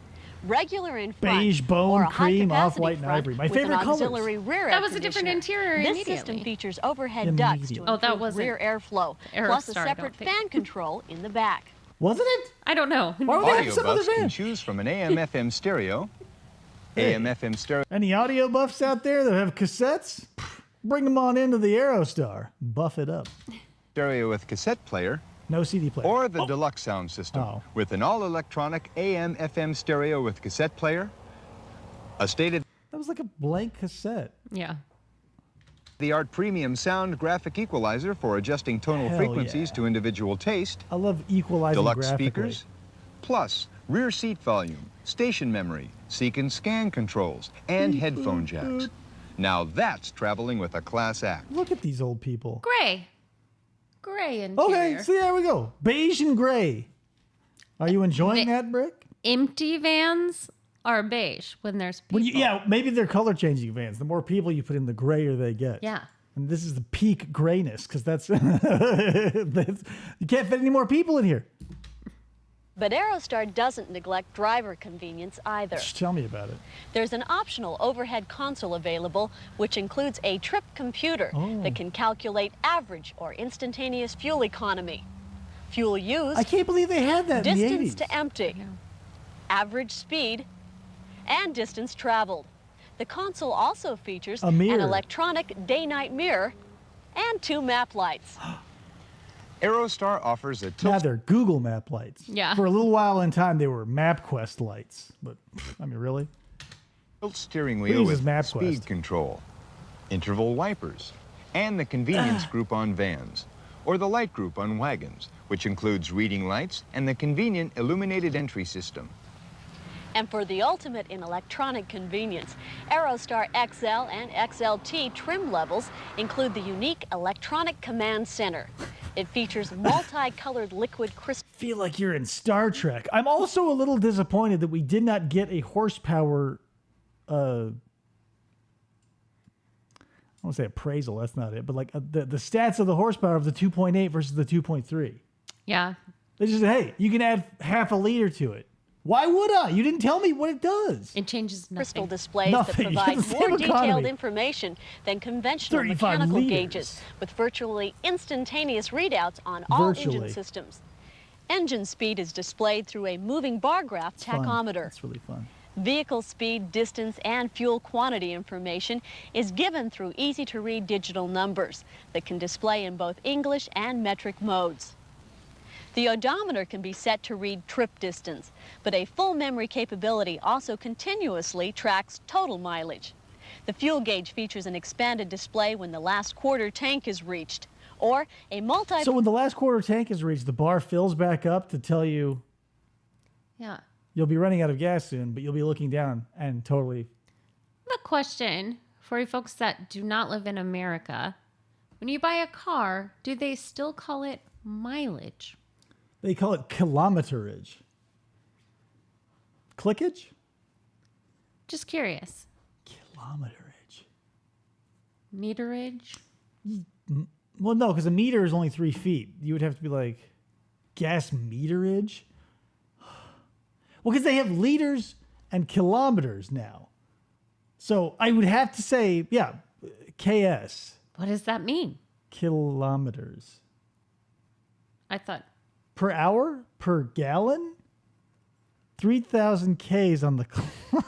Regular in front, Beige, bone, or a cream, high-capacity off-white, and front ivory. My with favorite an colors. auxiliary rear That air was a different conditioner. interior This system immediately. features overhead ducts to Immediately. Oh, that improve wasn't rear airflow, plus a Aerostar, I separate don't think. fan control in the back. Wasn't it? I don't know. Why would they have Audio some other buffs can van? choose from an AM/FM stereo, Hey. AM/FM stereo Any audio buffs out there that have cassettes? Bring them on into the Aerostar. Buff it up. with cassette player, No CD player. or the deluxe sound system Oh. with an all-electronic AM/FM stereo with cassette player, a state-of-the-art That was like a blank cassette. Yeah. premium sound graphic equalizer for adjusting tonal Hell frequencies yeah. to individual taste, I love equalizing deluxe graphically. speakers, plus rear seat volume, station memory, seek and scan controls, and headphone jacks. Now that's traveling with a class act. Look at these old people. Gray. Gray interior. Okay, see, there we go. Beige and gray. Are you enjoying They- that, Brick? Empty vans are beige when there's people. Yeah, maybe they're color changing vans. The more people you put in, the grayer they get. Yeah. And this is the peak grayness because that's, you can't fit any more people in here. But Aerostar doesn't neglect driver convenience either. Just tell me about it. There's an optional overhead console available, which includes a trip computer that can calculate average or instantaneous fuel economy, fuel used, I can't believe they had that in the distance 80s. to empty, average speed, and distance traveled. The console also features A an mirror. electronic day-night mirror and 2 map lights. Aerostar offers a Now tilt they're Google Map lights. Yeah. For a little while in time, they were MapQuest lights. But, I mean, really? steering Who wheel uses with MapQuest? speed control, interval wipers, and the convenience group on vans, or the light group on wagons, which includes reading lights and the convenient illuminated entry system. And for the ultimate in electronic convenience, Aerostar XL and XLT trim levels include the unique electronic command center. It features multicolored liquid crystal. Feel like you're in Star Trek. I'm also a little disappointed that we did not get a horsepower, I won't say appraisal, that's not it, but like the stats of the horsepower of the 2.8 versus the 2.3. Yeah. They just said, hey, you can add half a liter to it. Why would I? You didn't tell me what it does. It changes Crystal nothing. displays Nothing. that provide It's the more same detailed economy. information than conventional 35 mechanical liters. gauges, with virtually instantaneous readouts on all engine Virtually. systems. Engine speed is displayed through a moving bar graph Fun. tachometer. That's really fun. Vehicle speed, distance, and fuel quantity information is given through easy-to-read digital numbers that can display in both English and metric modes. The odometer can be set to read trip distance, but a full memory capability also continuously tracks total mileage. The fuel gauge features an expanded display when the last quarter tank is reached, or a So when the last quarter tank is reached, the bar fills back up to tell you Yeah. you'll be running out of gas soon, but you'll be looking down and totally. I have a question for you folks that do not live in America. When you buy a car, do they still call it mileage? They call it kilometerage. Clickage? Just curious. Kilometerage. Meterage? Well, no, because a meter is only 3 feet. You would have to be like gas meterage. Well, because they have liters and kilometers now. So I would have to say, yeah, KS, What does that mean? kilometers. I thought, Per hour? Per gallon? 3,000 Ks on the clock.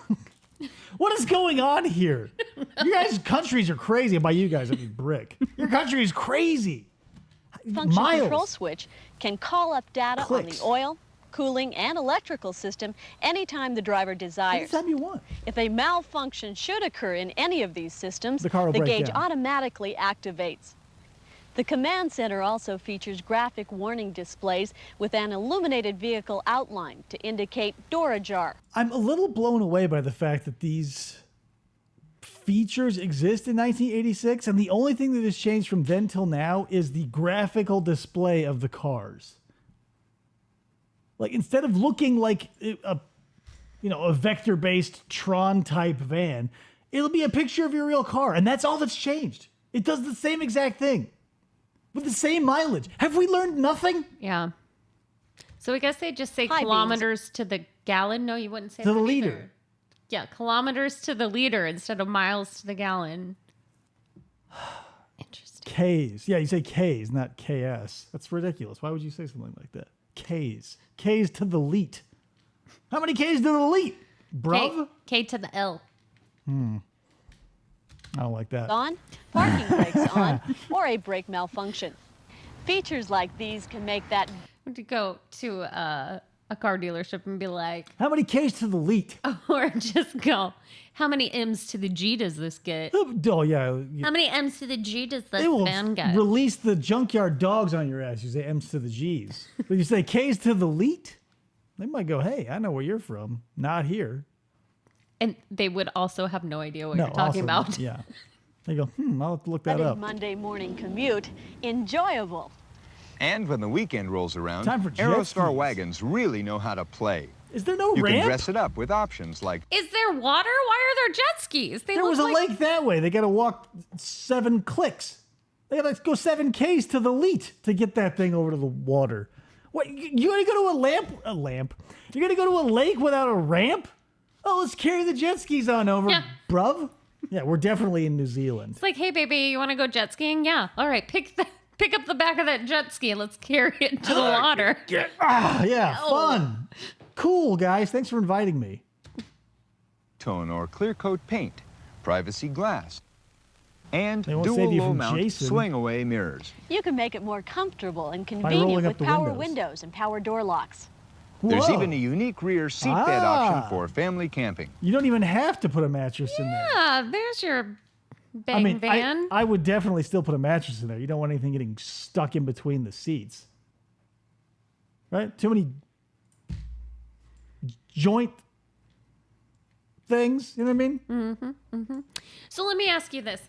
What is going on here? You guys' countries are crazy. By you guys, I mean Brick. Your country is crazy. function Miles. control switch can call up data Clicks. on the oil, cooling, and electrical system anytime the driver desires. Anytime you want. If a malfunction should occur in any of these systems, The car will the break gauge down. automatically activates. The command center also features graphic warning displays with an illuminated vehicle outline to indicate door ajar. I'm a little blown away by the fact that these features exist in 1986, and the only thing that has changed from then till now is the graphical display of the cars. Like, instead of looking like a vector-based Tron-type van, it'll be a picture of your real car, and that's all that's changed. It does the same exact thing with the same mileage. Have we learned nothing? yeah. So I guess they just say High beams. kilometers to the gallon. No, you wouldn't say To the that liter. either. Yeah, kilometers to the liter instead of miles to the gallon. Interesting. Ks. Yeah, you say Ks, not KS. That's ridiculous. Why would you say something like that? Ks. Ks to the leet. How many Ks to the leet? Bruv? K to the L. I don't like that. On, parking brakes on, or a brake malfunction. Features like these can make that To go to a car dealership and be like, How many Ks to the leet? or just go, how many M's to the G does this get? Oh, yeah. How many M's to the G does this They will van get? release the junkyard dogs on your ass. You say M's to the G's. But you say K's to the leet, they might go, hey, I know where you're from. Not here. And they would also have no idea what No, you're talking also, about. Yeah. They go, I'll have to look that a up. Monday morning commute enjoyable. And when the weekend rolls around, Time for jet Aerostar skis. wagons really know how to play. Is there no You ramp? can dress it up with options like Is there water? Why are there jet skis? They There look was a like lake that way. They got to walk 7 clicks. They got to go 7 Ks to the leet to get that thing over to the water. What? You going to go to a lamp? You're going to go to a lake without a ramp? Oh, let's carry the jet skis on over, Yeah. bruv. Yeah, we're definitely in New Zealand. It's like, hey, baby, you want to go jet skiing? Yeah. All right, pick up the back of that jet ski and let's carry it to the water. Yeah, fun. Cool, guys. Thanks for inviting me. Tone or clear coat paint, privacy glass, and They won't save dual you low from mount Jason. swing away mirrors. You can make it more comfortable and rolling convenient up with the power windows. windows and power door locks. There's Whoa. even a unique rear seatbed Ah. option for family camping. You don't even have to put a mattress in there. Yeah, there's your bang I mean, van. I would definitely still put a mattress in there. You don't want anything getting stuck in between the seats. Right? Too many joint things. You know what I mean? So let me ask you this.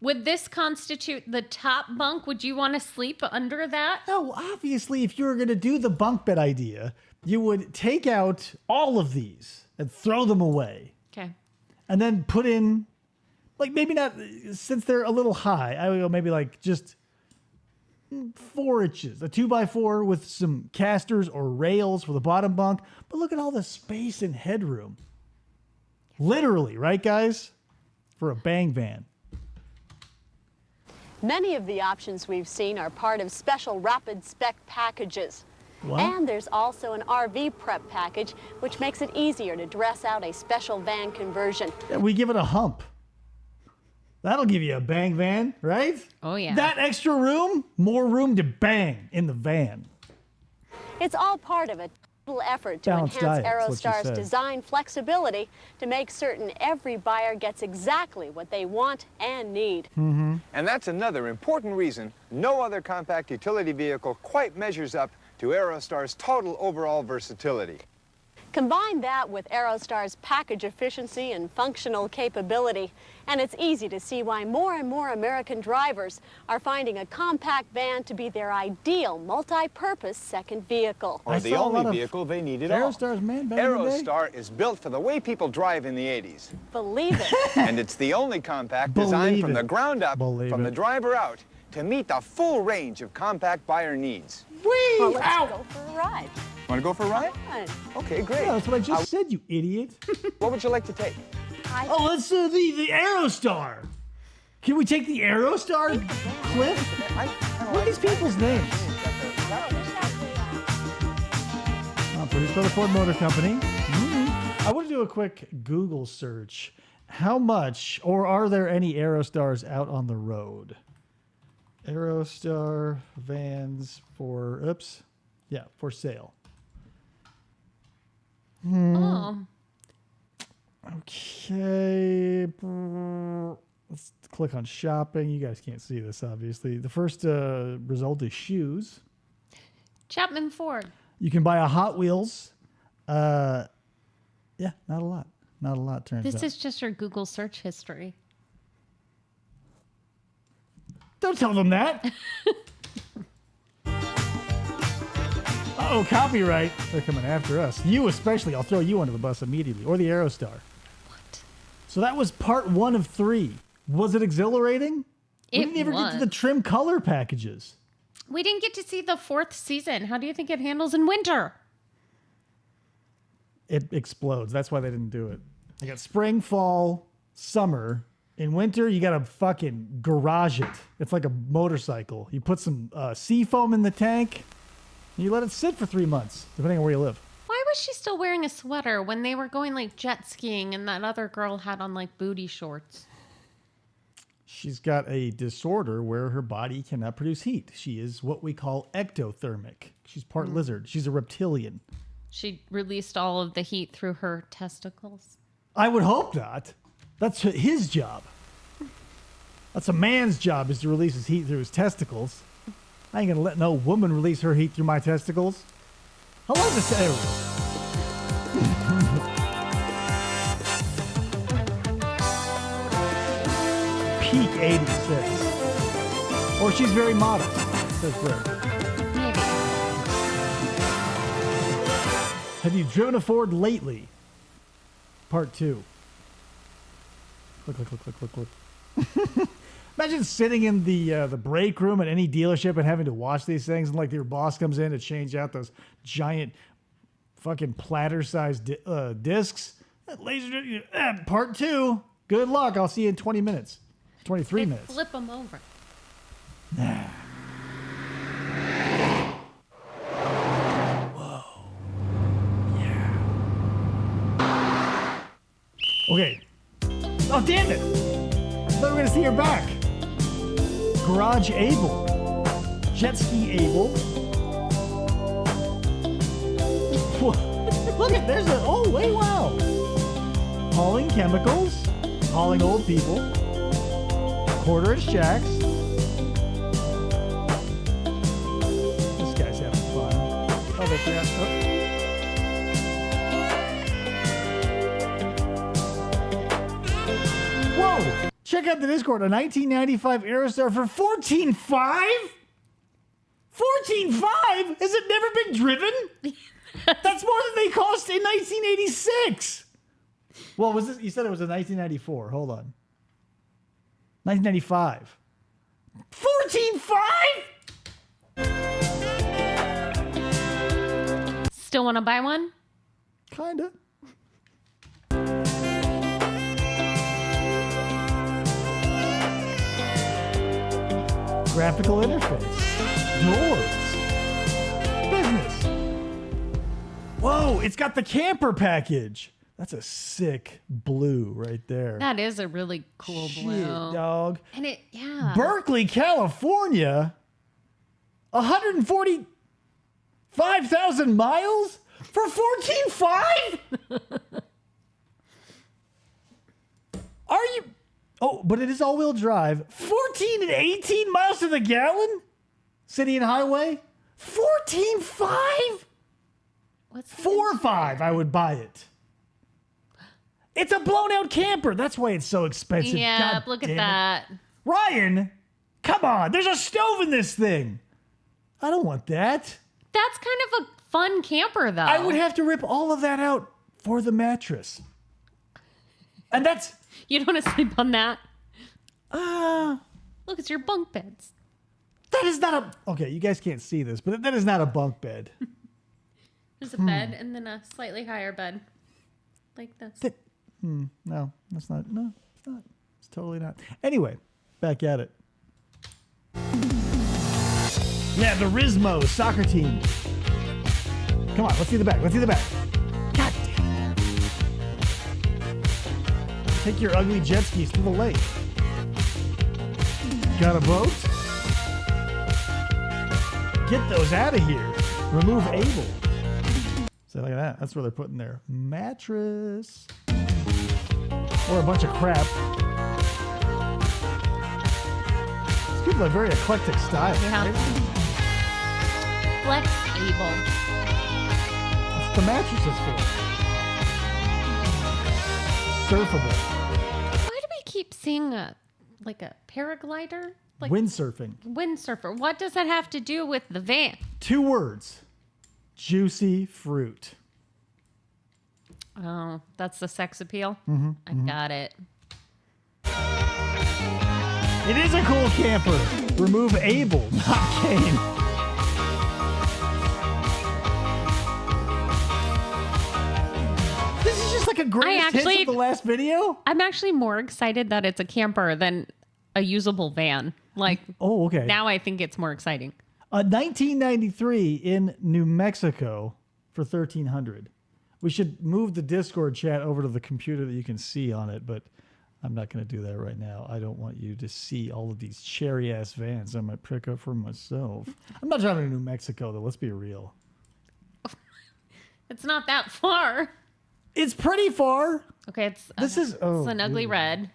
Would this constitute the top bunk? Would you want to sleep under that? No, obviously, if you were going to do the bunk bed idea, you would take out all of these and throw them away. Okay. And then put in, like, maybe not, since they're a little high, I would go maybe like just 4 inches, a 2x4 with some casters or rails for the bottom bunk. But look at all the space and headroom. Literally, right, guys? For a bang van. Many of the options we've seen are part of special rapid spec packages. What? And there's also an RV prep package, which makes it easier to dress out a special van conversion. Yeah, we give it a hump. That'll give you a bang van, right? Oh, yeah. That extra room, more room to bang in the van. It's all part of a total effort to Balanced enhance diet, that's what she Aerostar's said. design flexibility to make certain every buyer gets exactly what they want and need. And that's another important reason no other compact utility vehicle quite measures up to Aerostar's total overall versatility. Combine that with Aerostar's package efficiency and functional capability, and it's easy to see why more and more American drivers are finding a compact van to be their ideal multi-purpose second vehicle. Or I the saw a lot only of vehicle they need at all. Aerostar's man back in the day. Aerostar is built for the way people drive in the 80s. Believe it. And it's the only compact designed Believe from the it. ground up, Believe from the it. driver out, to meet the full range of compact buyer needs. Well, let's go for a ride. Want to go for a ride? Fun. Okay, great. Yeah, that's what I just said, you idiot. What would you like to take? Oh, let's do the Aerostar. Can we take the Aerostar, Cliff? What are these people's names? Produced by the Ford Motor Company. I want to do a quick Google search. How much, or are there any Aerostars out on the road? Aerostar vans for sale. Oh. Okay. Let's click on shopping. You guys can't see this, obviously. The first result is shoes. Chapman Ford. You can buy a Hot Wheels. Yeah, not a lot. Not a lot, turns out. This is just your Google search history. Don't tell them that. Uh-oh, copyright. They're coming after us. You especially. I'll throw you under the bus immediately. Or the Aerostar. What? So that was part 1 of 3. Was it exhilarating? We It didn't even get to was. the trim color packages. We didn't get to see the 4th season. How do you think it handles in winter? It explodes. That's why they didn't do it. They got spring, fall, summer. In winter, you got to fucking garage it. It's like a motorcycle. You put some sea foam in the tank, and you let it sit for 3 months, depending on where you live. Why was she still wearing a sweater when they were going like jet skiing and that other girl had on like booty shorts? She's got a disorder where her body cannot produce heat. She is what we call ectothermic. She's part lizard. She's a reptilian. She released all of the heat through her testicles. I would hope not. That's his job. That's a man's job, is to release his heat through his testicles. I ain't gonna let no woman release her heat through my testicles. Hello, Mr. Peak 86. Or she's very modest, says Greg. Maybe. Have you driven a Ford lately? Part 2. Look. Imagine sitting in the break room at any dealership and having to watch these things, and like your boss comes in to change out those giant fucking platter-sized discs. Laser part 2. Good luck. I'll see you in 20 minutes. 23 They minutes. flip them over. Okay. Oh, damn it. I thought we were going to see her back. Garage Able. Jet ski Able. Look at, there's a, oh, wait, wow. Hauling chemicals. Hauling old people. Quarter-inch jacks. This guy's having fun. Oh, they forgot. Oh. Whoa! Check out the Discord. A 1995 Aerostar for $14,500? $14,500? Has it never been driven? That's more than they cost in 1986. Well, was this? You said it was a 1994. Hold on. 1995. $14,500? Still want to buy one? Kinda. Graphical interface. Doors. Business. Whoa, it's got the camper package. That's a sick blue right there. That is a really cool blue. Shit, dog. And it, yeah. Berkeley, California. 145,000 miles for $14,500? Are you? Oh, but it is all-wheel drive. 14 and 18 miles to the gallon? City and highway? $14,500? What's the 4.5, I would buy it. It's a blown-out camper. That's why it's so expensive. Yeah, God look at damn it. that. Ryan, come on. There's a stove in this thing. I don't want that. That's kind of a fun camper, though. I would have to rip all of that out for the mattress. And that's... You don't want to sleep on that? Uh, Look, it's your bunk beds. that is not a... Okay, you guys can't see this, but that is not a bunk bed. There's a bed and then a slightly higher bed. Like this. No, that's not... No, it's not. It's totally not. Anyway, back at it. Yeah, the Rismo soccer team. Come on, let's see the back. Let's see the back. God damn it. Take your ugly jet skis to the lake. Got a boat? Get those out of here. Remove able. So look at that. That's where they're putting their mattress. Or a bunch of crap. These people have very eclectic style. Yeah. Right? Flex-able. That's what the mattress is for. Surfable. Why do we keep seeing a paraglider? Like Windsurfing. windsurfer. What does that have to do with the van? 2 words. Juicy fruit. Oh, that's the sex appeal? I got it. It is a cool camper. Remove able, not Kane. This is just like a greatest hits of the last video. I'm actually more excited that it's a camper than a usable van. Like, Oh, okay. now I think it's more exciting. 1993 in New Mexico for $1,300. We should move the Discord chat over to the computer that you can see on it, but I'm not going to do that right now. I don't want you to see all of these cherry-ass vans I might pick up for myself. I'm not driving to New Mexico, though. Let's be real. It's not that far. It's pretty far. Okay, it's This is... it's an ugly red.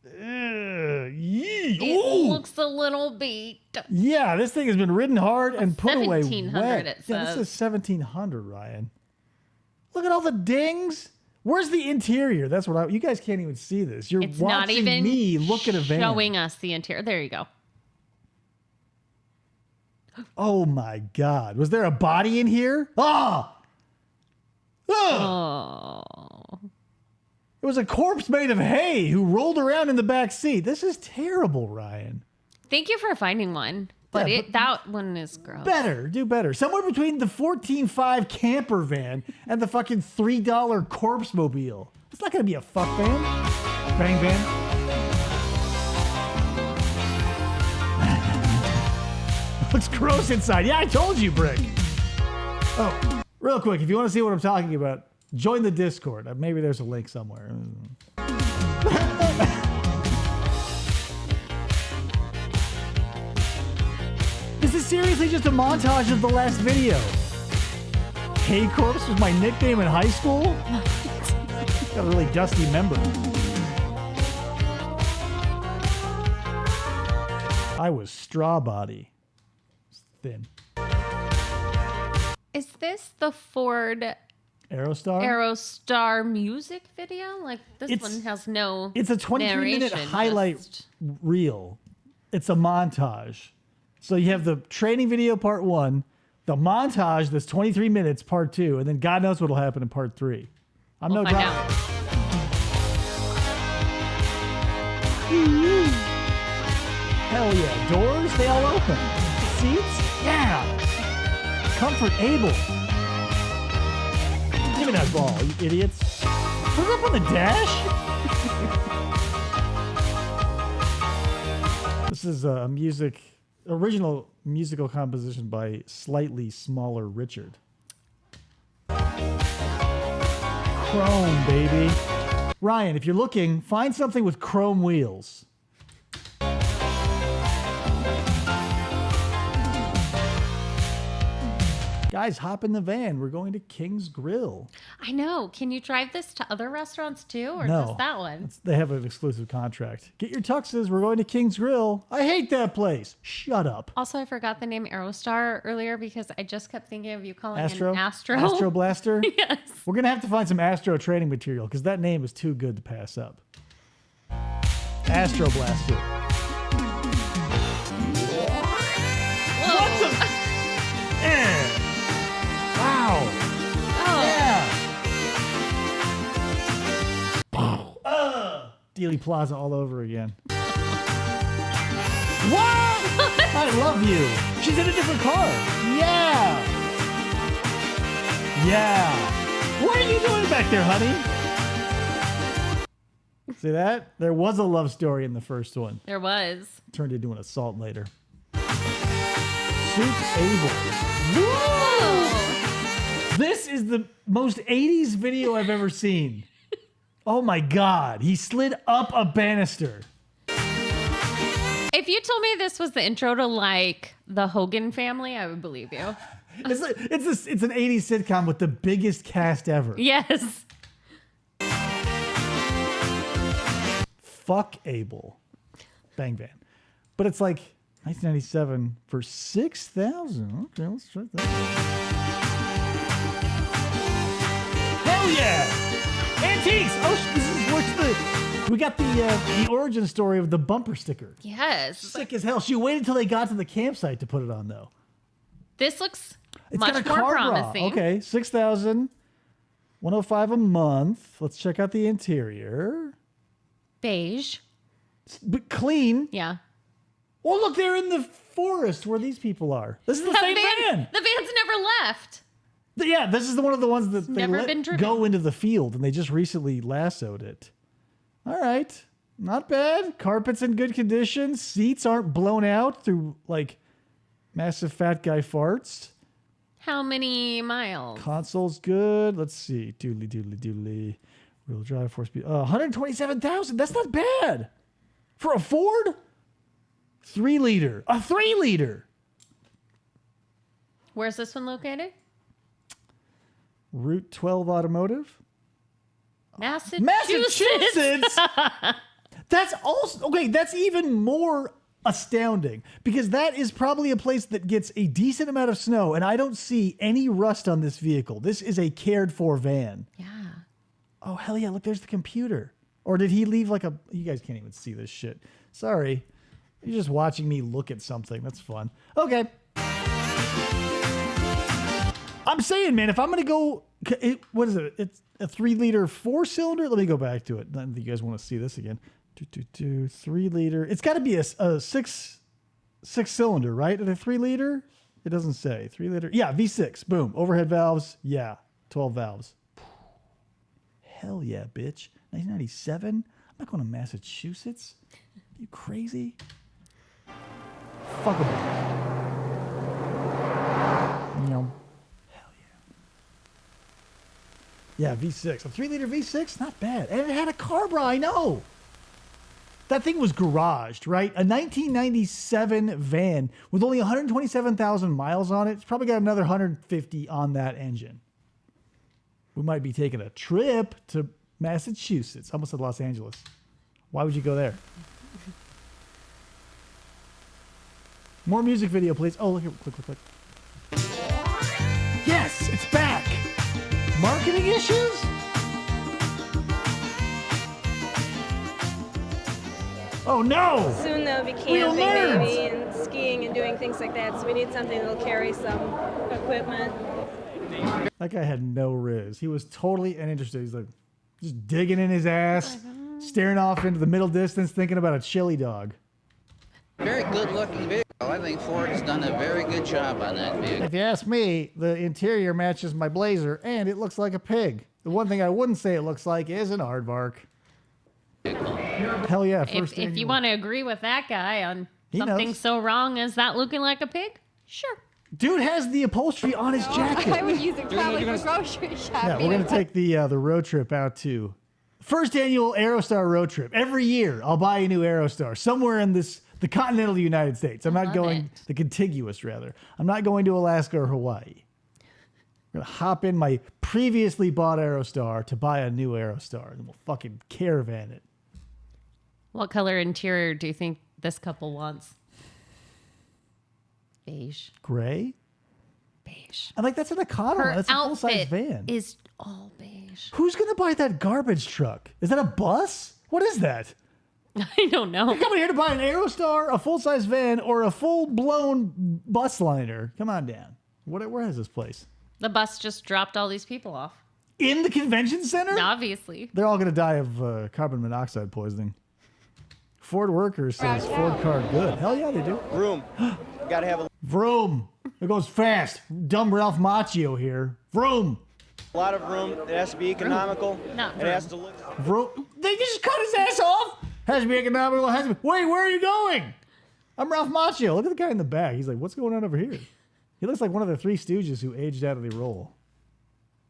Yee. It Ooh. looks a little beat. Yeah, this thing has been ridden hard and put away 1700 wet. it Yeah, this says. is 1,700, Ryan. Look at all the dings. Where's the interior? That's what you guys can't even see this. You're It's watching not even me look at a van. showing us the interior. There you go. Oh my God. Was there a body in here? Ah! Oh. It was a corpse made of hay who rolled around in the back seat. This is terrible, Ryan. Thank you for finding one. But, Yeah, that one is gross. Better. Do better. Somewhere between the $14,500 camper van and the fucking $3 corpse mobile. It's not going to be a fuck van. Bang van. Looks gross inside. Yeah, I told you, Brick. Oh, real quick, if you want to see what I'm talking about, Join the Discord. Maybe there's a link somewhere. This is seriously just a montage of the last video. Hey Corpse was my nickname in high school. Got a really dusty member. I was straw body. Thin. Is this the Ford Aerostar music video? Like this one has no. It's a 23-minute narration, highlight just- reel. It's a montage. So you have the training video part 1, the montage that's 23 minutes part 2, and then God knows what'll happen in part 3. I'm We'll no find doubt. out. Hell yeah. Doors, they all open. Seats? Yeah. Comfort able. Give me that ball, you idiots. Put it up on the dash? This is a original musical composition by Slightly Smaller Richard. Chrome, baby. Ryan, if you're looking, find something with chrome wheels. Guys, hop in the van. We're going to King's Grill. I know. Can you drive this to other restaurants too, or No. just that one? They have an exclusive contract. Get your tuxes. We're going to King's Grill. I hate that place. Shut up. Also, I forgot the name Aerostar earlier because I just kept thinking of you calling Astro? it Astro. Astro Blaster? Yes. We're going to have to find some Astro training material because that name is too good to pass up. Astro Blaster. What the? Wow. Oh. Yeah. Dealey Plaza all over again. What? I love you. She's in a different car. Yeah. Yeah. What are you doing back there, honey? See that? There was a love story in the first one. There was. Turned into an assault later. Suits Able. This is the most 80s video I've ever seen. Oh my God. He slid up a banister. If you told me this was the intro to like the Hogan family, I would believe you. It's an 80s sitcom with the biggest cast ever. Yes. Fuck Abel. Bang Van. But it's like 1997 for 6,000. Okay, let's try that. Hell yeah! Antiques! Oh, this is we got the origin story of the bumper sticker. Yes. Sick as hell. She waited till they got to the campsite to put it on, though. This looks It's much got a more car bra. promising. Okay, 6,105 a month. Let's check out the interior. Beige. But clean. Yeah. Oh, look, they're in the forest where these people are. This is the same van. The van's never left. Yeah, this is one of the ones that they never let been driven. go into the field, and they just recently lassoed it. All right. Not bad. Carpet's in good condition. Seats aren't blown out through, like, massive fat guy farts. How many miles? Console's good. Let's see. Doodly. Real drive, 4-speed. 127,000. That's not bad. For a Ford? 3-liter. A 3-liter. Where's this one located? Route 12 Automotive. Massachusetts. That's also okay. That's even more astounding because that is probably a place that gets a decent amount of snow, and I don't see any rust on this vehicle. This is a cared for van. Yeah. Oh hell yeah! Look, there's the computer. Or did he leave like a? You guys can't even see this shit. Sorry, you're just watching me look at something. That's fun. Okay. I'm saying, man, if I'm gonna go, what is it? It's a 3-liter 4-cylinder. Let me go back to it. I don't think you guys want to see this again. 3-liter. It's got to be a 6-cylinder, right? At a 3-liter, it doesn't say 3-liter. Yeah, V6. Boom. Overhead valves. Yeah, 12 valves. Hell yeah, bitch. 1997. I'm not going to Massachusetts. Are you crazy? Fuck them. You know. Yeah, V6. A 3-liter V6? Not bad. And it had a carb, I know. That thing was garaged, right? A 1997 van with only 127,000 miles on it. It's probably got another 150 on that engine. We might be taking a trip to Massachusetts. I almost said Los Angeles. Why would you go there? More music video, please. Oh, look here. Click. Yes, it's back. Marketing issues? Oh, no. Soon they'll be Real camping nerds. maybe and skiing and doing things like that. So we need something that'll carry some equipment. That guy had no riz. He was totally uninterested. He's like just digging in his ass, staring off into the middle distance, thinking about a chili dog. Very good looking vehicle. I think Ford has done a very good job on that vehicle. If you ask me, the interior matches my Blazer, and it looks like a pig. The one thing I wouldn't say it looks like is an aardvark. Hell yeah! If you want to agree with that guy on He something knows. so wrong as that looking like a pig, sure. Dude has the upholstery on his jacket. I would use it probably for grocery shopping. Yeah, we're gonna take the road trip out to first annual Aerostar road trip. Every year, I'll buy a new Aerostar somewhere in the continental United States. I'm not love going it. the contiguous rather. I'm not going to Alaska or Hawaii. I'm gonna hop in my previously bought Aerostar to buy a new Aerostar, and we'll fucking caravan it. What color interior do you think this couple wants? Beige. Gray. Beige. I'm like, that's an Econo. Her That's a full size outfit van. is all beige. Who's gonna buy that garbage truck? Is that a bus? What is that? I don't know. You're coming here to buy an Aerostar, a full-size van, or a full-blown bus liner. Come on down. Where is this place? The bus just dropped all these people off. In the convention center? Obviously. They're all going to die of carbon monoxide poisoning. Ford workers says Ford car good. Hell yeah, they do. Room. Gotta have a Vroom. It goes fast. Dumb Ralph Macchio here. Vroom. lot of room. It has to be economical. Not It has to look. They just cut his ass off? Has to be economical. Has to be. Wait, where are you going? I'm Ralph Macchio. Look at the guy in the back. He's like, what's going on over here? He looks like one of the Three Stooges who aged out of the role.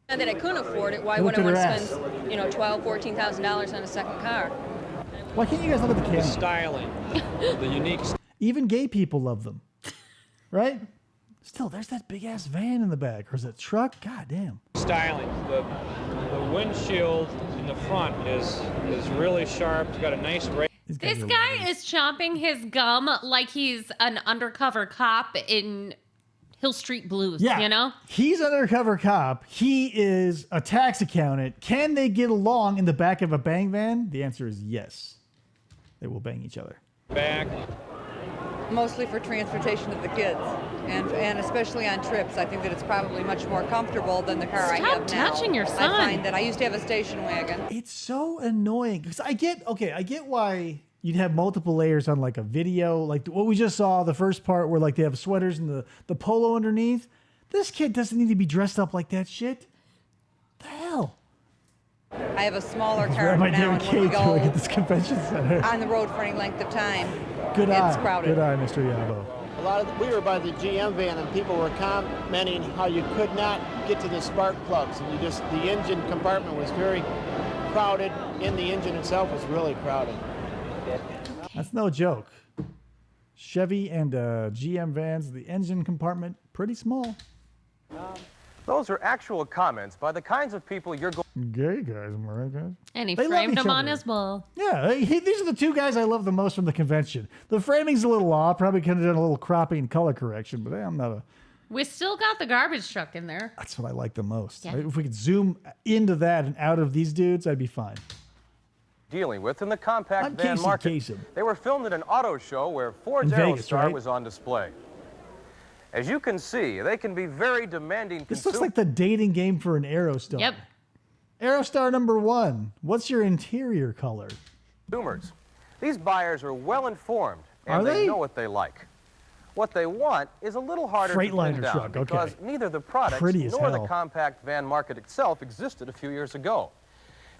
And that I couldn't afford it. Why Look would I at want her to ass. spend, $12,000, $14,000 on a second car? Why can't you guys look at the camera? Styling, the unique Even gay people love them. Right? Still, there's that big ass van in the back. Or is it a truck? God damn. styling. The windshield in the front is really sharp. It's got a nice rail. These guys This are guy losers. is chomping his gum like he's an undercover cop in Hill Street Blues, Yeah. you know? He's an undercover cop. He is a tax accountant. Can they get along in the back of a bang van? The answer is yes. They will bang each other. Back. Mostly for transportation of the kids, and especially on trips. I think that it's probably much more comfortable than the car I Stop have now. touching your I son. find that I used to have a station wagon. It's so annoying because I get why you'd have multiple layers on like a video, like what we just saw, the first part where like they have sweaters and the polo underneath. This kid doesn't need to be dressed up like that shit. The hell? I have a smaller car Where am I now, doing and when we cake till I go get this convention center? on the road for any length of time, Good it's eye. crowded. Good eye, Mr. Yabo. We were by the GM van and people were commenting how you could not get to the spark plugs and the engine compartment was very crowded and the engine itself was really crowded. That's no joke. Chevy and GM vans, the engine compartment, pretty small. Those are actual comments by the kinds of people you're going. Gay guys, am I right, guys? And he They love framed each him on other. his wall. Yeah, these are the two guys I love the most from the convention. The framing's a little off. Probably could have done a little cropping and color correction, but I'm not a. We still got the garbage truck in there. That's what I like the most. Yeah. If we could zoom into that and out of these dudes, I'd be fine. Dealing with in the compact I'm van Casey market. Kasem. They were filmed at an auto show where Ford's In Vegas, Aerostar right? was on display. As you can see, they can be very demanding This looks like the dating game for an Aerostar. Yep. Aerostar number 1. What's your interior color? consumers. These buyers are well informed and Are they? know what they like. What they want is a little harder to Freightliner pin down truck, okay. because neither the products Pretty as nor the hell. compact van market itself existed a few years ago.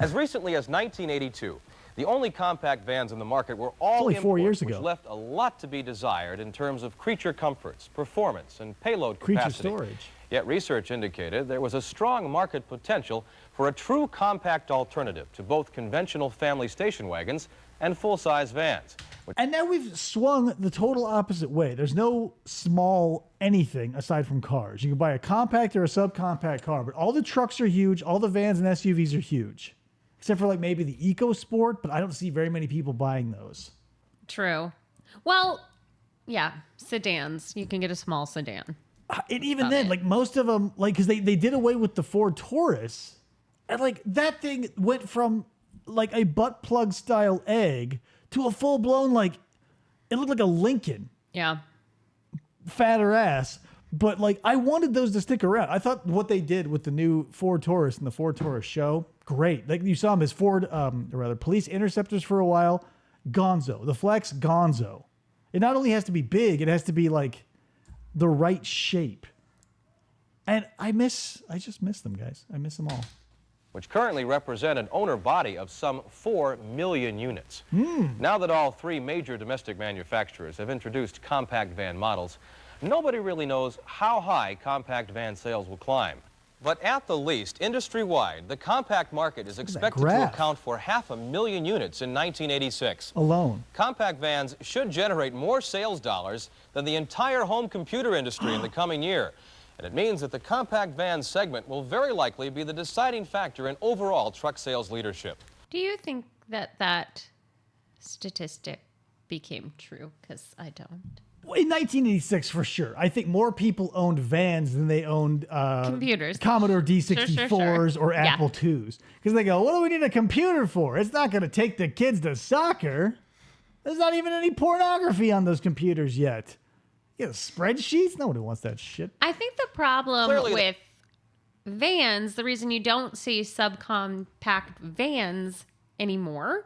As recently as 1982, the only compact vans in the market were all only 4 years imports, ago. which left a lot to be desired in terms of creature comforts, performance, and payload Creature capacity. storage. Yet research indicated there was a strong market potential for a true compact alternative to both conventional family station wagons and full-size vans. And now we've swung the total opposite way. There's no small anything aside from cars. You can buy a compact or a subcompact car, but all the trucks are huge. All the vans and SUVs are huge, except for like maybe the EcoSport, but I don't see very many people buying those. True. Well, yeah, sedans. You can get a small sedan. And even then, like most of them, like, because they did away with the Ford Taurus, and like that thing went from like a butt plug style egg to a full blown, like, it looked like a Lincoln. Yeah. Fatter ass. But like, I wanted those to stick around. I thought what they did with the new Ford Taurus and the Ford Taurus show, great. Like you saw them as Ford, or rather, police interceptors for a while. Gonzo. The Flex, gonzo. It not only has to be big, it has to be like the right shape. And I just miss them, guys. I miss them all. Which currently represent an owner body of some 4 million units. Now that all 3 major domestic manufacturers have introduced compact van models, nobody really knows how high compact van sales will climb. But at the least, industry-wide, the compact market is expected to account for 500,000 units in 1986. Alone. Compact vans should generate more sales dollars than the entire home computer industry in the coming year. And it means that the compact van segment will very likely be the deciding factor in overall truck sales leadership. Do you think that that statistic became true? Because I don't. In 1986, for sure. I think more people owned vans than they owned computers, Commodore D64s sure. or Apple IIs. Because they go, what do we need a computer for? It's not going to take the kids to soccer. There's not even any pornography on those computers yet. You know, spreadsheets? Nobody wants that shit. I think the problem with vans, the reason you don't see subcompact vans anymore,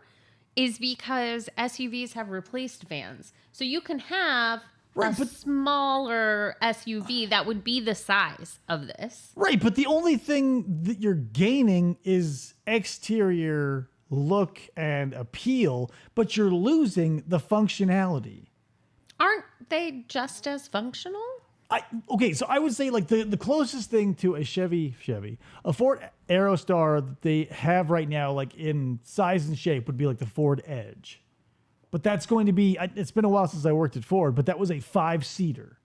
is because SUVs have replaced vans. So you can have a smaller SUV that would be the size of this. Right, but the only thing that you're gaining is exterior look and appeal, but you're losing the functionality. Aren't they just as functional? Okay, so I would say like the closest thing to a a Ford Aerostar that they have right now, like in size and shape, would be like the Ford Edge. But that's going to be, it's been a while since I worked at Ford, but that was a 5-seater.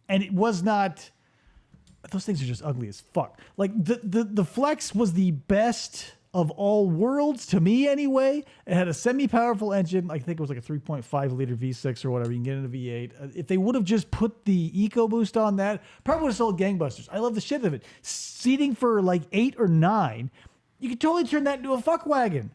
And it was not, those things are just ugly as fuck. Like the Flex was the best of all worlds, to me anyway. It had a semi-powerful engine. I think it was like a 3.5 liter V6 or whatever. You can get in a V8. If they would have just put the EcoBoost on that, probably would have sold gangbusters. I love the shit of it. Seating for like 8 or 9, you could totally turn that into a fuck wagon.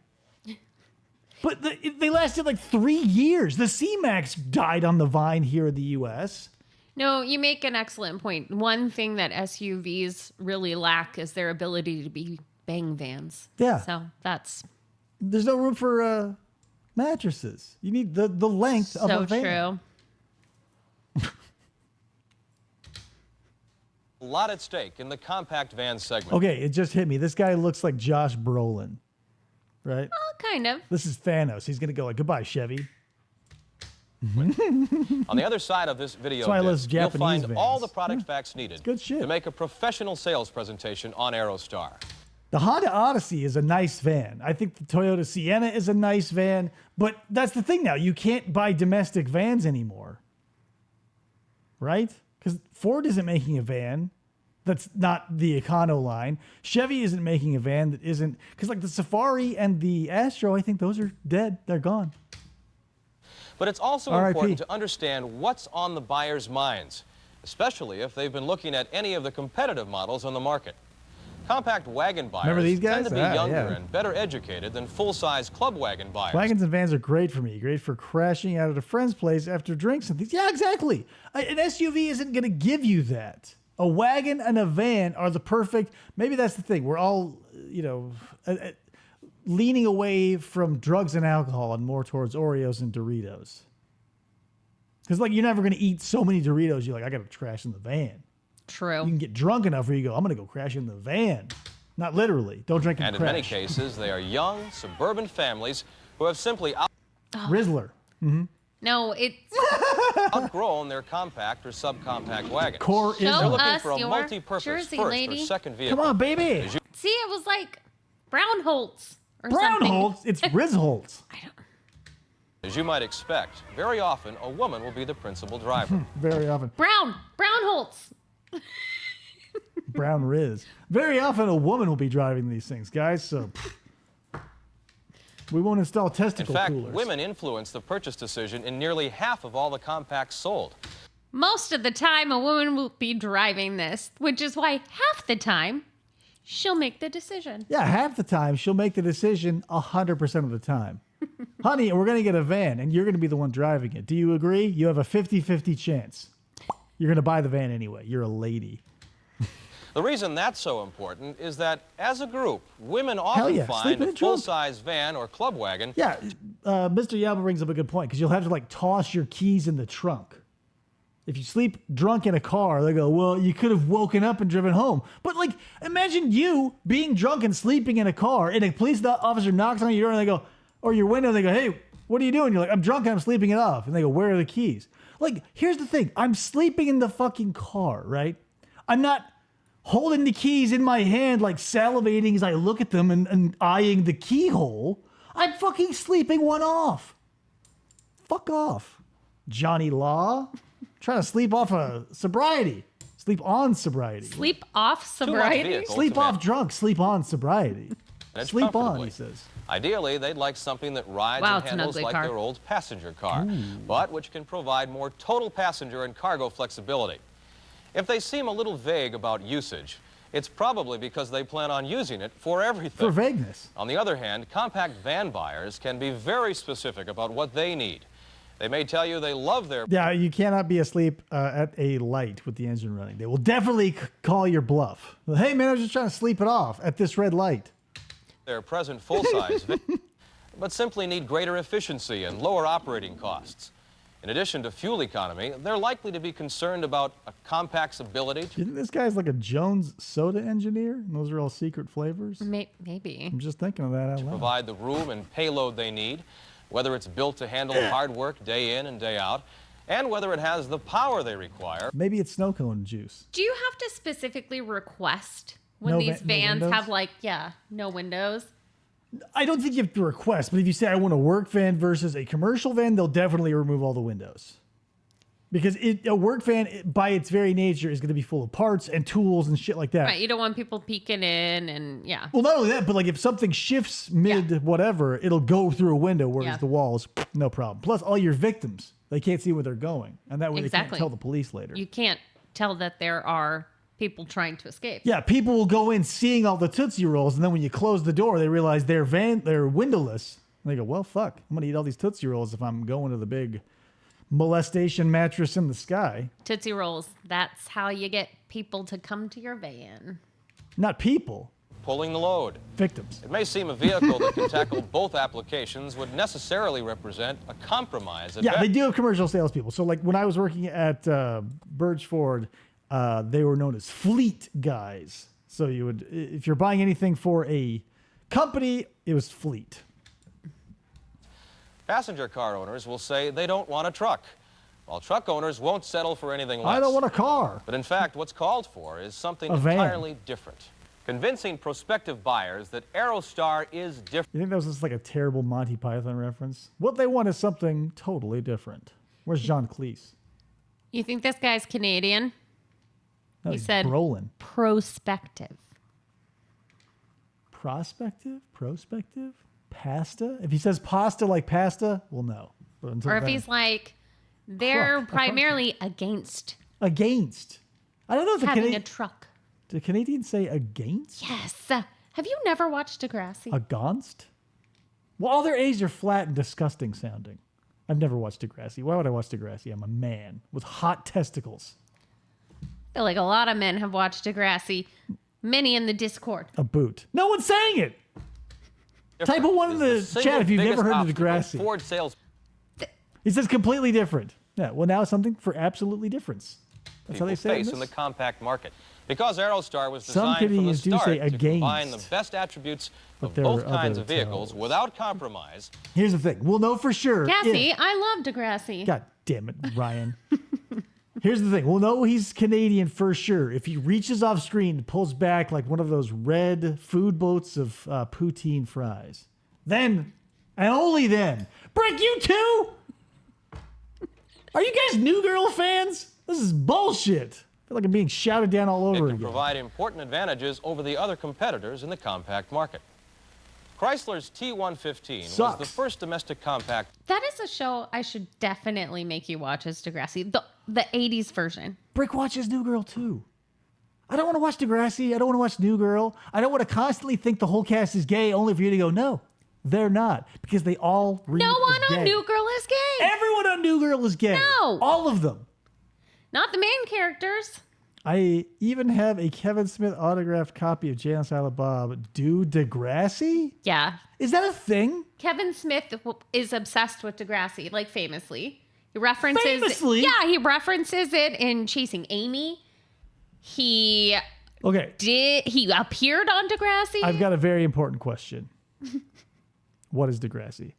But they lasted like 3 years. The C-Max died on the vine here in the U.S. No, you make an excellent point. One thing that SUVs really lack is their ability to be bang vans. Yeah. So there's no room for mattresses. You need the length of a van. So true. A lot at stake in the compact van segment. Okay, it just hit me. This guy looks like Josh Brolin, right? Oh, kind of. This is Thanos. He's going to go like, goodbye, Chevy. On the other side of this video disc, you'll find all the product facts needed to make a professional sales presentation on Aerostar. The Honda Odyssey is a nice van. I think the Toyota Sienna is a nice van, but that's the thing now. You can't buy domestic vans anymore, right? Because Ford isn't making a van that's not the Econo line. Chevy isn't making a van that isn't, because like the Safari and the Astro, I think those are dead. They're gone. But it's also important to understand what's on the buyer's minds, especially if they've been looking at any of the competitive models on the market. Compact wagon buyers tend to be younger and better educated than full-size club wagon buyers. Wagons and vans are great for me. Great for crashing out at a friend's place after drinks and things. Yeah, exactly. An SUV isn't going to give you that. A wagon and a van are the perfect. Maybe that's the thing. We're all, leaning away from drugs and alcohol and more towards Oreos and Doritos. Because, like, you're never going to eat so many Doritos, you're like, I got to crash in the van. True. You can get drunk enough where you go, I'm going to go crash in the van. Not literally. Don't drink and crash. And in many cases, they are young, suburban families who have simply... Rizzler. Mm-hmm. No, it's outgrown their compact or subcompact wagons. Core is They're Show looking us for a your multi-purpose Jersey, first lady. or second vehicle. Come on, baby. See, it was like Brownholtz or something. Brownholtz. It's Rizholtz. As you might expect, very often a woman will be the principal driver. Very often. Brownholtz. Brown Riz. Very often a woman will be driving these things, guys. So we won't install In testicle fact, coolers. women influence the purchase decision in nearly half of all the compacts sold. Most of the time, a woman will be driving this, which is why half the time she'll make the decision. Yeah, half the time she'll make the decision 100% of the time. Honey, we're going to get a van and you're going to be the one driving it. Do you agree? You have a 50-50 chance. You're going to buy the van anyway. You're a lady. The reason that's so important is that, as a group, women often find a full-size van or club wagon. Yeah, Mr. Yaba brings up a good point because you'll have to like toss your keys in the trunk. If you sleep drunk in a car, they go, well, you could have woken up and driven home. But like, imagine you being drunk and sleeping in a car and a police officer knocks on your door and they go, or your window, and they go, hey, what are you doing? You're like, I'm drunk and I'm sleeping it off. And they go, where are the keys? Like, here's the thing. I'm sleeping in the fucking car, right? I'm not holding the keys in my hand, like salivating as I look at them and eyeing the keyhole. I'm fucking sleeping one off. Fuck off. Johnny Law. Trying to sleep off a sobriety. Sleep on sobriety. Sleep off sobriety? Sleep off drunk. Sleep on sobriety. Manage Sleep on, comfortably. he says. Ideally, they'd like something that rides Wow, and it's an handles ugly like car. their old passenger car, but which can provide more total passenger and cargo flexibility. If they seem a little vague about usage, it's probably because they plan on using it for everything. For vagueness. On the other hand, compact van buyers can be very specific about what they need. They may tell you they love their... Yeah, you cannot be asleep at a light with the engine running. They will definitely call your bluff. Hey, man, I was just trying to sleep it off at this red light. Their present full-size but simply need greater efficiency and lower operating costs. In addition to fuel economy, they're likely to be concerned about a compact's ability to... Do you think this guy's like a Jones soda engineer? And those are all secret flavors? Maybe. I'm just thinking of that out loud. provide the room and payload they need, whether it's built to handle hard work day in and day out, and whether it has the power they require. Maybe it's snow cone juice. Do you have to specifically request when No these no vans windows? have like, no windows? I don't think you have to request, but if you say I want a work van versus a commercial van, they'll definitely remove all the windows. Because a work van, by its very nature, is going to be full of parts and tools and shit like that. Right, you don't want people peeking in and Well, not only that, but like if something shifts mid whatever, it'll go through a window, whereas the walls, no problem. Plus, all your victims, they can't see where they're going, and that way they can't tell the police later. You can't tell that there are people trying to escape. Yeah, people will go in seeing all the Tootsie Rolls, and then when you close the door, they realize they're windowless. And they go, well, fuck, I'm gonna eat all these Tootsie Rolls if I'm going to the big molestation mattress in the sky. Tootsie Rolls, that's how you get people to come to your van. Not people. Pulling the load. Victims. It may seem a vehicle that can tackle both applications would necessarily represent a compromise. Yeah, they do have commercial salespeople. So like when I was working at Burge Ford, they were known as fleet guys. So you would, if you're buying anything for a company, it was fleet. Passenger car owners will say they don't want a truck, while truck owners won't settle for anything less. I don't want a car. But in fact, what's called for is something A van. entirely different. Convincing prospective buyers that Aerostar is different. You think that was just like a terrible Monty Python reference? What they want is something totally different. Where's John Cleese? You think this guy's Canadian? No, He he's said Brolin. prospective. Prospective? Prospective? Pasta? If he says pasta like pasta, well, no. But until Or if then- he's like, they're Truck. primarily against against. I don't know if the having a truck. Do Canadians say against? Yes. Have you never watched Degrassi? Against? Well, all their A's are flat and disgusting sounding. I've never watched Degrassi. Why would I watch Degrassi? I'm a man with hot testicles. I feel like a lot of men have watched Degrassi. Many in the Discord. A boot. No one's saying it. Type a one in the chat if you've never heard of Degrassi. Ford sales He says completely different. Yeah, well, now something for absolutely difference. That's how people they say face it. in the compact market. Because Aerostar was Some designed from the Canadians do start say to combine the against. best attributes But of there both are kinds other of vehicles tells. without compromise. Here's the thing. We'll know for sure. Cassie, if- I love Degrassi. God damn it, Ryan. Here's the thing. We'll know he's Canadian for sure if he reaches off screen and pulls back like one of those red food boats of poutine fries. Then, and only then, Brick, you too? Are you guys New Girl fans? This is bullshit. I feel like I'm being shouted down all over It can again. provide important advantages over the other competitors in the compact market. Chrysler's T115 was the first domestic compact. That is a show I should definitely make you watch, is Degrassi. The 80s version. Brick watches New Girl too. I don't want to watch Degrassi. I don't want to watch New Girl. I don't want to constantly think the whole cast is gay only for you to go, no, they're not. Because they all read No one as on gay. New Girl is gay. Everyone on New Girl is gay. No. All of them. Not the main characters. I even have a Kevin Smith autographed copy of Jay and Silent Bob. Do Degrassi? Yeah. Is that a thing? Kevin Smith is obsessed with Degrassi, like famously. He references Famously? Yeah, he references it in Chasing Amy. He appeared on Degrassi. I've got a very important question. What is Degrassi?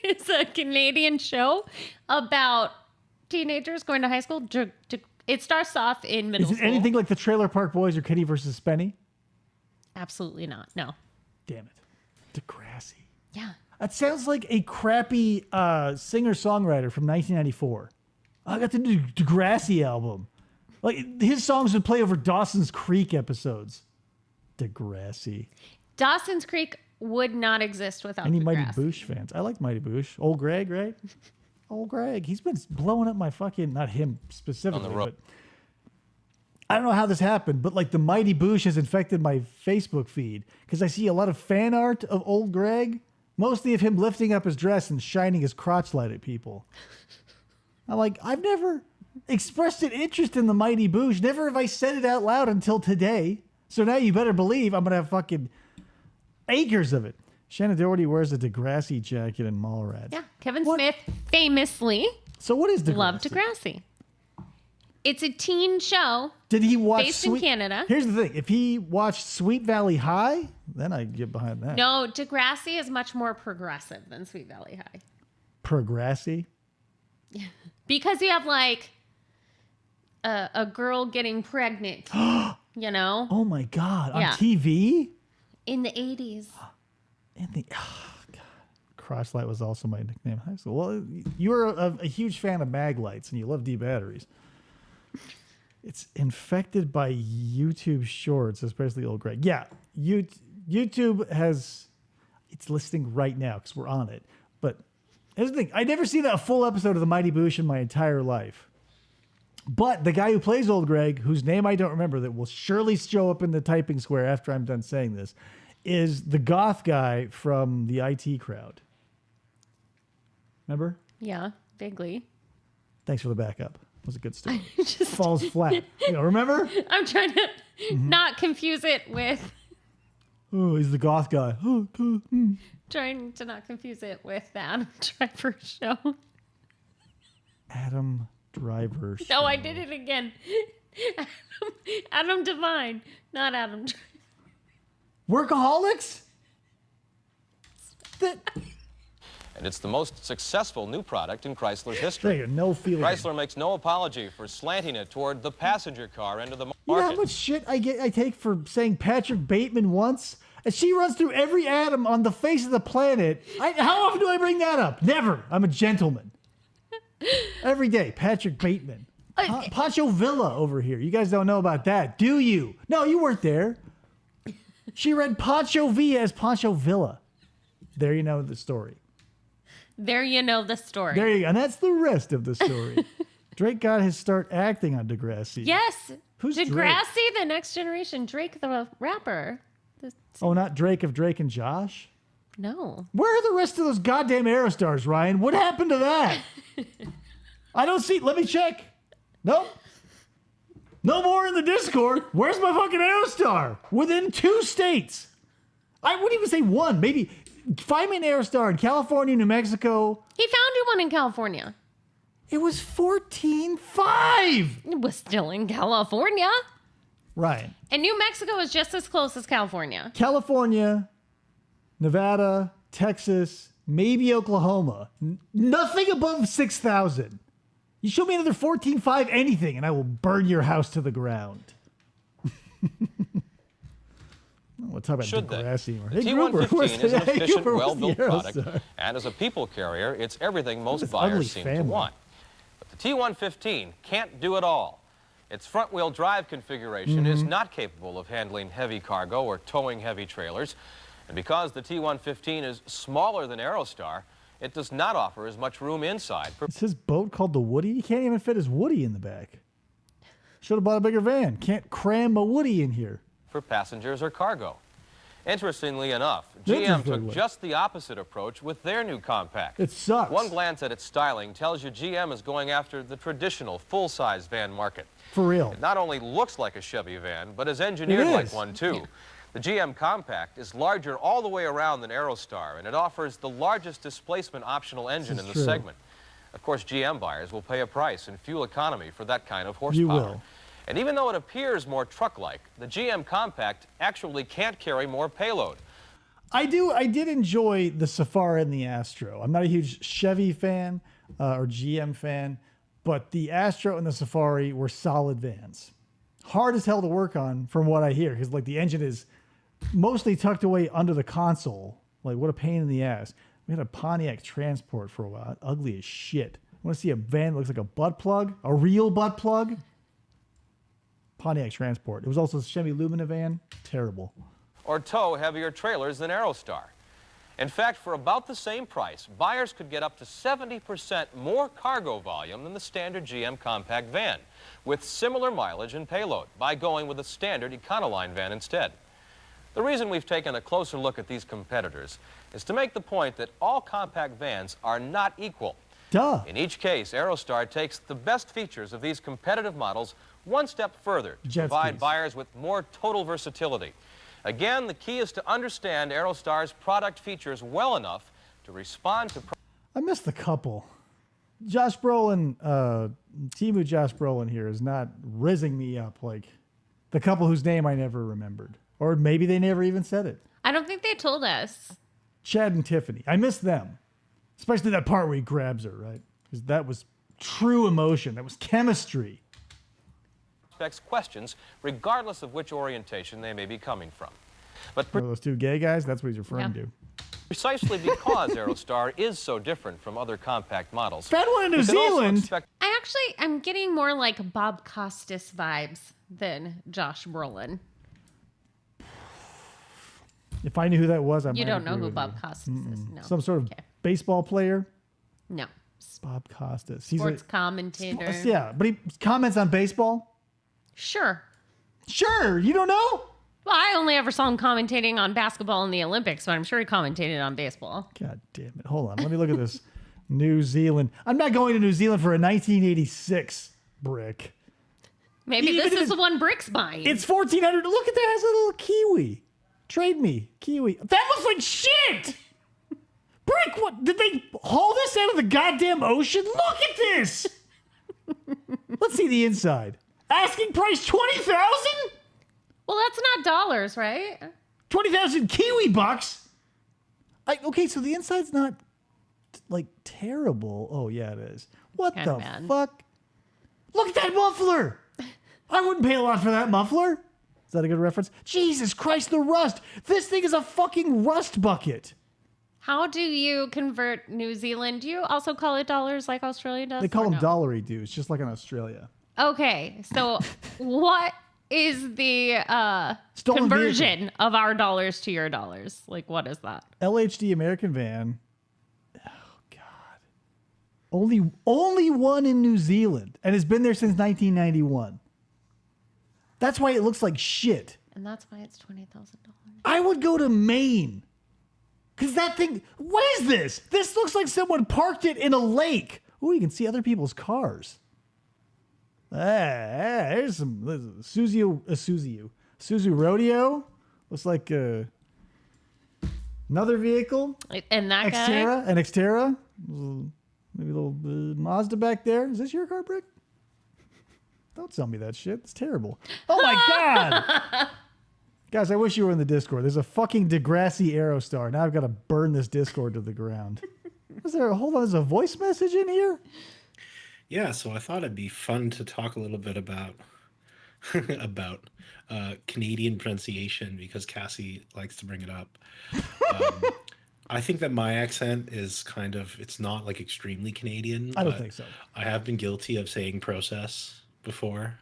It's a Canadian show about teenagers going to high school. It starts off in middle Is it school. anything like the Trailer Park Boys or Kenny versus Spenny? Absolutely not. No. Damn it. Degrassi. Yeah. That sounds like a crappy singer-songwriter from 1994. I got the Degrassi album. Like, his songs would play over Dawson's Creek episodes. Degrassi. Dawson's Creek would not exist without Any Degrassi. Mighty Boosh fans? I like Mighty Boosh. Old Greg, right? Old Greg. He's been blowing up my fucking, not him specifically, but I don't know how this happened, but like the Mighty Boosh has infected my Facebook feed because I see a lot of fan art of Old Greg, mostly of him lifting up his dress and shining his crotch light at people. I'm like, I've never expressed an interest in the Mighty Boosh. Never have I said it out loud until today. So now you better believe I'm going to have fucking acres of it. Shannon Doherty wears a Degrassi jacket in Mallrats. Yeah. Kevin Smith famously Degrassi? loved Degrassi. It's a teen show. Did he watch based in Canada? Here's the thing. If he watched Sweet Valley High, then I'd get behind that. No, Degrassi is much more progressive than Sweet Valley High. Prograssi? Because you have like a girl getting pregnant, you know? Oh my God. On Yeah. TV? In the 80s. Crosslight was also my nickname in high school. Well, you were a huge fan of mag lights and you love D batteries. It's infected by YouTube shorts, especially Old Greg. Yeah, YouTube has it's listing right now because we're on it. But here's the thing. I'd never seen a full episode of The Mighty Boosh in my entire life. But the guy who plays Old Greg, whose name I don't remember, that will surely show up in the typing square after I'm done saying this, is the goth guy from the IT Crowd. Remember? Yeah, vaguely. Thanks for the backup. It was a good story. Falls flat. Remember? I'm trying to not confuse it with Oh, he's the goth guy. trying to not confuse it with the Adam Driver show. Adam Driver. No, I did it again. Adam Devine, not Adam Driver. Workaholics? And it's the most successful new product in Chrysler's history. There, no feeling. Chrysler makes no apology for slanting it toward the passenger car end of the market. You know how much shit I take for saying Patrick Bateman once? And she runs through every atom on the face of the planet. How often do I bring that up? Never. I'm a gentleman. Every day, Patrick Bateman. Pancho Villa over here. You guys don't know about that, do you? No, you weren't there. She read Pancho Villa as Pancho Villa. There you know the story. There you know the story. There you go. And that's the rest of the story. Drake got his start acting on Degrassi. Yes. Who's Degrassi, Drake? the next generation. Drake, the rapper. Oh, not Drake of Drake and Josh? No. Where are the rest of those goddamn Aerostars, Ryan? What happened to that? I don't see. Let me check. Nope. No more in the Discord. Where's my fucking Aerostar? Within 2 states. I wouldn't even say 1. Maybe find me an Aerostar in California, New Mexico. He found you one in California. It was 14.5. It was still in California. Ryan. And New Mexico is just as close as California. California, Nevada, Texas, maybe Oklahoma. Nothing above 6,000. You show me another 14.5 anything, and I will burn your house to the ground. We'll talk about Degrassi anymore. The T115 is an efficient, well-built product, and as a people carrier, it's everything most buyers seem to want. But the T115 can't do it all. Its front-wheel drive configuration is not capable of handling heavy cargo or towing heavy trailers. And because the T115 is smaller than Aerostar, it does not offer as much room inside. Is his boat called the Woody? He can't even fit his Woody in the back. Should have bought a bigger van. Can't cram a Woody in here. For passengers or cargo. Interestingly enough, GM took just the opposite approach with their new compact. It sucks. One glance at its styling tells you GM is going after the traditional full-size van market. For real. It not only looks like a Chevy van, but is engineered like one too. The GM Compact is larger all the way around than Aerostar, and it offers the largest displacement optional engine in the segment. Of course, GM buyers will pay a price in fuel economy for that kind of horsepower. You will. And even though it appears more truck-like, the GM Compact actually can't carry more payload. I did enjoy the Safari and the Astro. I'm not a huge Chevy fan or GM fan, but the Astro and the Safari were solid vans. Hard as hell to work on from what I hear, because like the engine is mostly tucked away under the console. Like, what a pain in the ass. We had a Pontiac Transport for a while. Ugly as shit. I want to see a van that looks like a butt plug, a real butt plug. Pontiac Transport. It was also a Chevy Lumina van. Terrible. Or tow heavier trailers than Aerostar. In fact, for about the same price, buyers could get up to 70% more cargo volume than the standard GM compact van, with similar mileage and payload, by going with a standard Econoline van instead. The reason we've taken a closer look at these competitors is to make the point that all compact vans are not equal. Duh. In each case, Aerostar takes the best features of these competitive models one step further to provide buyers with more total versatility. Again, the key is to understand Aerostar's product features well enough to respond to... I missed the couple. Josh Brolin, Timu Josh Brolin here is not rizzing me up like the couple whose name I never remembered. Or maybe they never even said it. I don't think they told us. Chad and Tiffany. I missed them. Especially that part where he grabs her, right? Because that was true emotion. That was chemistry. Questions, regardless of which orientation they may be coming from. But those two gay guys, that's what he's referring to. Precisely because Aerostar is so different from other compact models. Found one in New Zealand. I'm getting more like Bob Costas vibes than Josh Brolin. If I knew who that was, I might You don't know agree who with Bob you. Costas is? No. Some sort of baseball player? No. Bob Costas. Sports commentator. Yeah, but he comments on baseball? Sure. Sure, you don't know? Well, I only ever saw him commentating on basketball in the Olympics, but I'm sure he commentated on baseball. God damn it. Hold on. Let me look at this. New Zealand. I'm not going to New Zealand for a 1986 brick. Maybe Even this is the one Brick's buying. It's 1,400. Look at that. It has a little kiwi. Trade me. Kiwi. That looks like shit. Brick, what? Did they haul this out of the goddamn ocean? Look at this. Let's see the inside. Asking price 20,000? Well, that's not dollars, right? 20,000 Kiwi bucks? Okay, so the inside's not, like, terrible. Oh, yeah, it is. What the fuck? Look at that muffler. I wouldn't pay a lot for that muffler. Is that a good reference? Jesus Christ, the rust. This thing is a fucking rust bucket. How do you convert New Zealand? Do you also call it dollars like Australia does? They call them dollary dues, just like in Australia. Okay, so what is the conversion of our dollars to your dollars? Like, what is that? LHD American van. Oh, God. Only one in New Zealand, and has been there since 1991. That's why it looks like shit. And that's why it's $20,000. I would go to Maine. Because that thing, what is this? This looks like someone parked it in a lake. Oh, you can see other people's cars. There's some Suzu Rodeo. Looks like another vehicle. And that Xterra, an Xterra. Maybe a little Mazda back there. Is this your car, Brick? Don't tell me that shit. It's terrible. Oh my God. Guys, I wish you were in the Discord. There's a fucking Degrassi Aerostar. Now I've got to burn this Discord to the ground. Hold on, there's a voice message in here? Yeah, so I thought it'd be fun to talk a little bit about Canadian pronunciation because Cassie likes to bring it up. I think that my accent is it's not like extremely Canadian. I don't think so. I have been guilty of saying process before.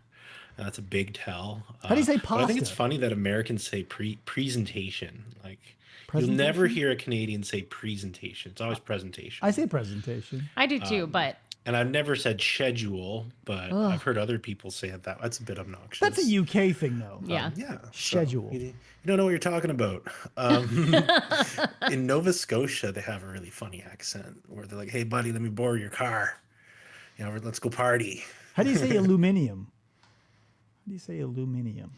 That's a big tell. How do you say pasta? I think it's funny that Americans say presentation. You'll never hear a Canadian say presentation. It's always presentation. I say presentation. I do too, but... And I've never said schedule, but I've heard other people say it that. That's a bit obnoxious. That's a UK thing, though. Yeah. Yeah. Schedule. So you don't know what you're talking about. In Nova Scotia, they have a really funny accent where they're like, hey, buddy, let me borrow your car. Let's go party. How do you say aluminium? How do you say aluminium?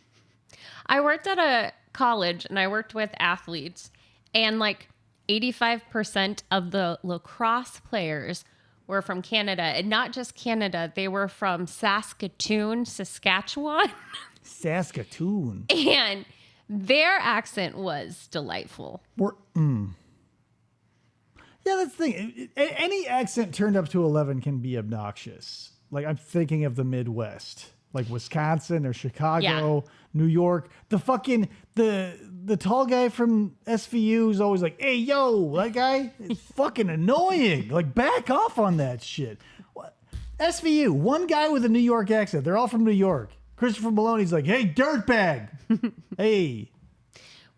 I worked at a college and I worked with athletes, and 85% of the lacrosse players were from Canada, and not just Canada. They were from Saskatoon, Saskatchewan. Saskatoon. And their accent was delightful. Yeah, that's the thing. Any accent turned up to 11 can be obnoxious. I'm thinking of the Midwest. Like Wisconsin or Chicago, New York. The fucking the tall guy from SVU is always like, "Hey, yo, that guy is fucking annoying. Back off on that shit." What? SVU, one guy with a New York accent. They're all from New York. Christopher Maloney's like, "Hey, dirtbag." Hey.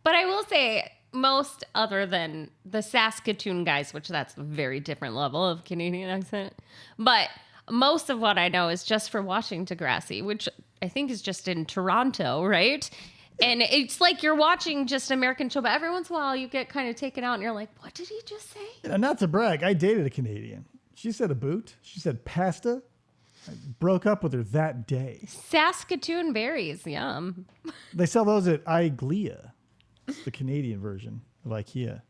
But I will say, most other than the Saskatoon guys, which that's a very different level of Canadian accent, but most of what I know is just for watching Degrassi, which I think is just in Toronto, right? And it's like you're watching just American show, but every once in a while you get kind of taken out and you're like, what did he just say? Not to brag, I dated a Canadian. She said a boot. She said pasta. I broke up with her that day. Saskatoon berries, yum. They sell those at IGLEA. It's the Canadian version of IKEA.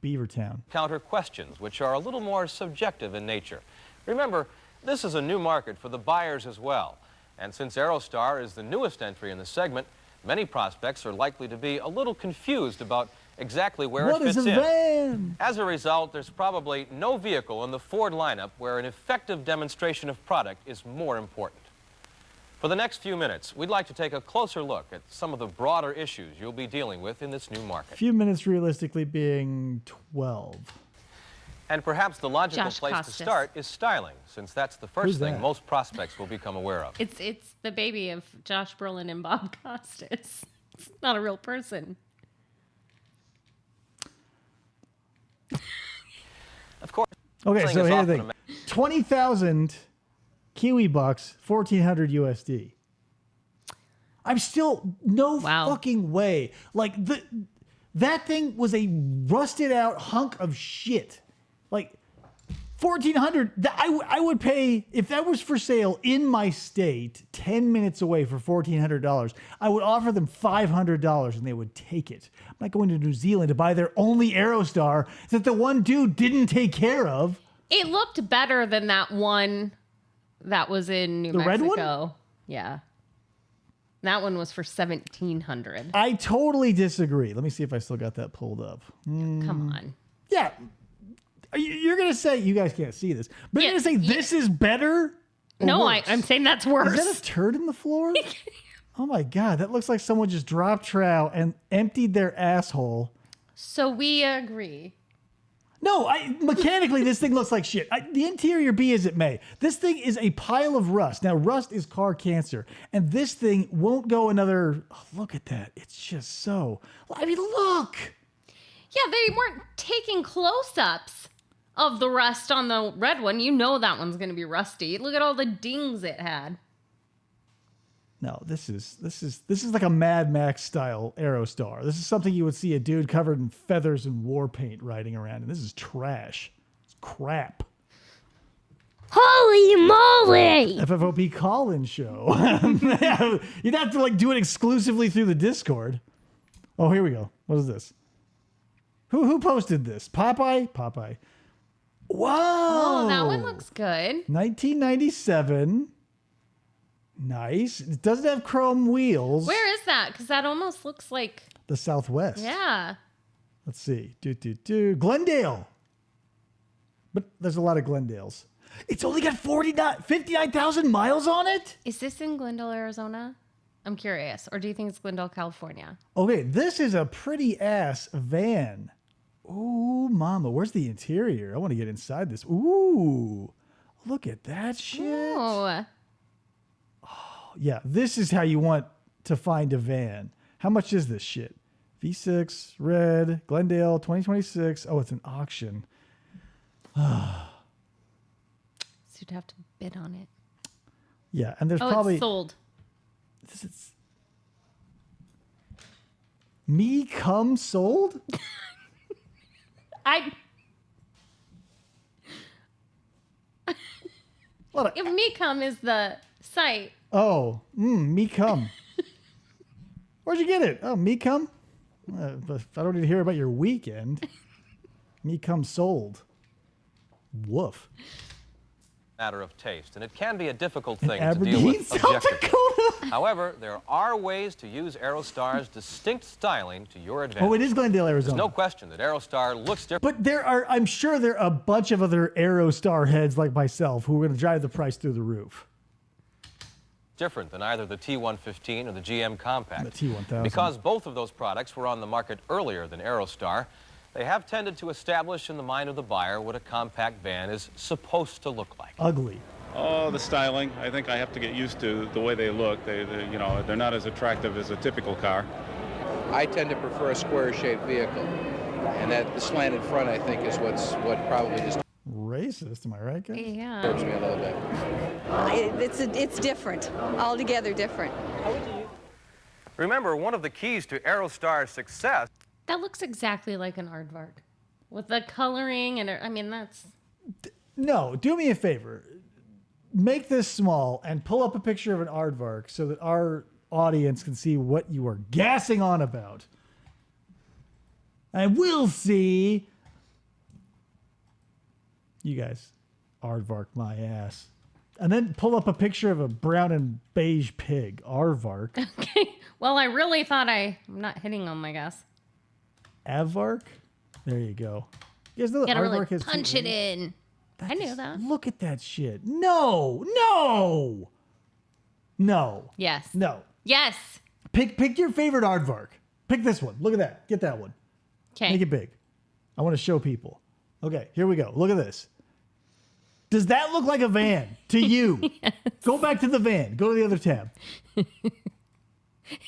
Beavertown. Counter questions, which are a little more subjective in nature. Remember, this is a new market for the buyers as well. And since Aerostar is the newest entry in the segment, many prospects are likely to be a little confused about exactly where it fits in. What is a van? As a result, there's probably no vehicle in the Ford lineup where an effective demonstration of product is more important. For the next few minutes, we'd like to take a closer look at some of the broader issues you'll be dealing with in this new market. Few minutes realistically being 12. And perhaps the logical Josh place Costas. to start is styling, since that's the first Who's thing that? most prospects will become aware of. It's the baby of Josh Brolin and Bob Costas. It's not a real person. Of course. Okay, styling so is here's often the a thing. 20,000 Kiwi bucks, 1,400 USD. I'm still no fucking way. That thing was a rusted out hunk of shit. 1,400. I would pay if that was for sale in my state, 10 minutes away for $1,400. I would offer them $500 and they would take it. I'm not going to New Zealand to buy their only Aerostar that the one dude didn't take care of. It looked better than that one that was in New The red Mexico. one? Yeah. That one was for $1,700. I totally disagree. Let me see if I still got that pulled up. Come on. Yeah. You're going to say, you guys can't see this, but you're going to say this is better? or No, worse? I'm saying that's worse. Is that a turd in the floor? Oh my God. That looks like someone just dropped trowel and emptied their asshole. So we agree. No, mechanically, this thing looks like shit. The interior be as it may. This thing is a pile of rust. Now, rust is car cancer. And this thing won't go another... Oh, look at that. It's just so... I mean, look! Yeah, they weren't taking close-ups of the rust on the red one. You know that one's going to be rusty. Look at all the dings it had. No, this is like a Mad Max style Aerostar. This is something you would see a dude covered in feathers and war paint riding around, and this is trash. It's crap. Holy moly! FFOP call-in show. You'd have to do it exclusively through the Discord. Oh, here we go. What is this? Who posted this? Popeye? Popeye. Whoa! Oh, that one looks good. 1997. Nice. It doesn't have chrome wheels. Where is that? Because that almost looks like The Southwest. Yeah. Let's see. Glendale. But there's a lot of Glendales. It's only got 59,000 miles on it? Is this in Glendale, Arizona? I'm curious. Or do you think it's Glendale, California? Okay, this is a pretty ass van. Ooh, mama. Where's the interior? I want to get inside this. Ooh. Look at that shit. Oh. Yeah, this is how you want to find a van. How much is this shit? V6, red, Glendale, 2026. Oh, it's an auction. So you'd have to bid on it. Yeah, and there's Oh, probably... it's sold. This is... Me Come sold? If Mecum is the site. Oh, Me Come. Where'd you get it? Oh, Me Come? But I don't need to hear about your weekend. Me Come sold. Woof. Matter of taste, and it can be a difficult thing to Aberdeen, deal with South objectively. Dakota. However, there are ways to use Aerostar's distinct styling to your advantage. Oh, it is Glendale, Arizona. There's no question that Aerostar looks different. But I'm sure there are a bunch of other Aerostar heads like myself who are going to drive the price through the roof. Different than either the T115 or the GM Compact. The T1000. Because both of those products were on the market earlier than Aerostar, they have tended to establish in the mind of the buyer what a compact van is supposed to look like. Ugly. Oh, the styling. I think I have to get used to the way they look. They're not as attractive as a typical car. I tend to prefer a square-shaped vehicle, and that the slanted front, I think, is what probably just racist. Am I right, guys? Yeah. hurts me a little bit. It's different, altogether different. Remember, one of the keys to Aerostar's success. That looks exactly like an aardvark. With the coloring and that's... No, do me a favor. Make this small and pull up a picture of an aardvark so that our audience can see what you are gassing on about. And we'll see. You guys, aardvark my ass. And then pull up a picture of a brown and beige pig. Aardvark. Okay. Well, I really thought I'm not hitting them, I guess. Avark? There you go. You guys know that Gotta aardvark really has punch it in. I knew that. Look at that shit. No. Yes. No. Yes. Pick your favorite aardvark. Pick this one. Look at that. Get that one. Okay. Make it big. I want to show people. Okay, here we go. Look at this. Does that look like a van to you? Yes. Go back to the van. Go to the other tab.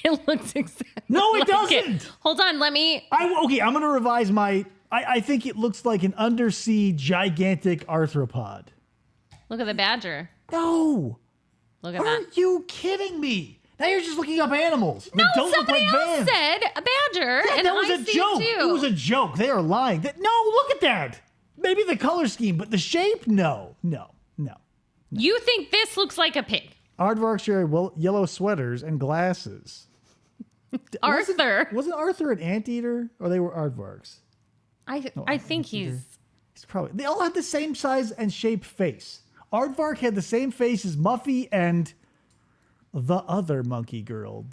It looks exactly No, it like doesn't. It. Hold on, let me... I'm going to revise my... I think it looks like an undersea gigantic arthropod. Look at the badger. No. Look at that. Are you kidding me? Now you're just looking up animals. No, that don't somebody look like else vans. said a badger, Yeah, and that was I a see joke. It, too. It was a joke. They are lying. No, look at that. Maybe the color scheme, but the shape? No. You think this looks like a pig? Aardvarks wear yellow sweaters and glasses. Arthur. Wasn't Arthur an anteater? Or they were aardvarks? I think he's probably... They all had the same size and shape face. Aardvark had the same face as Muffy and the other monkey girl.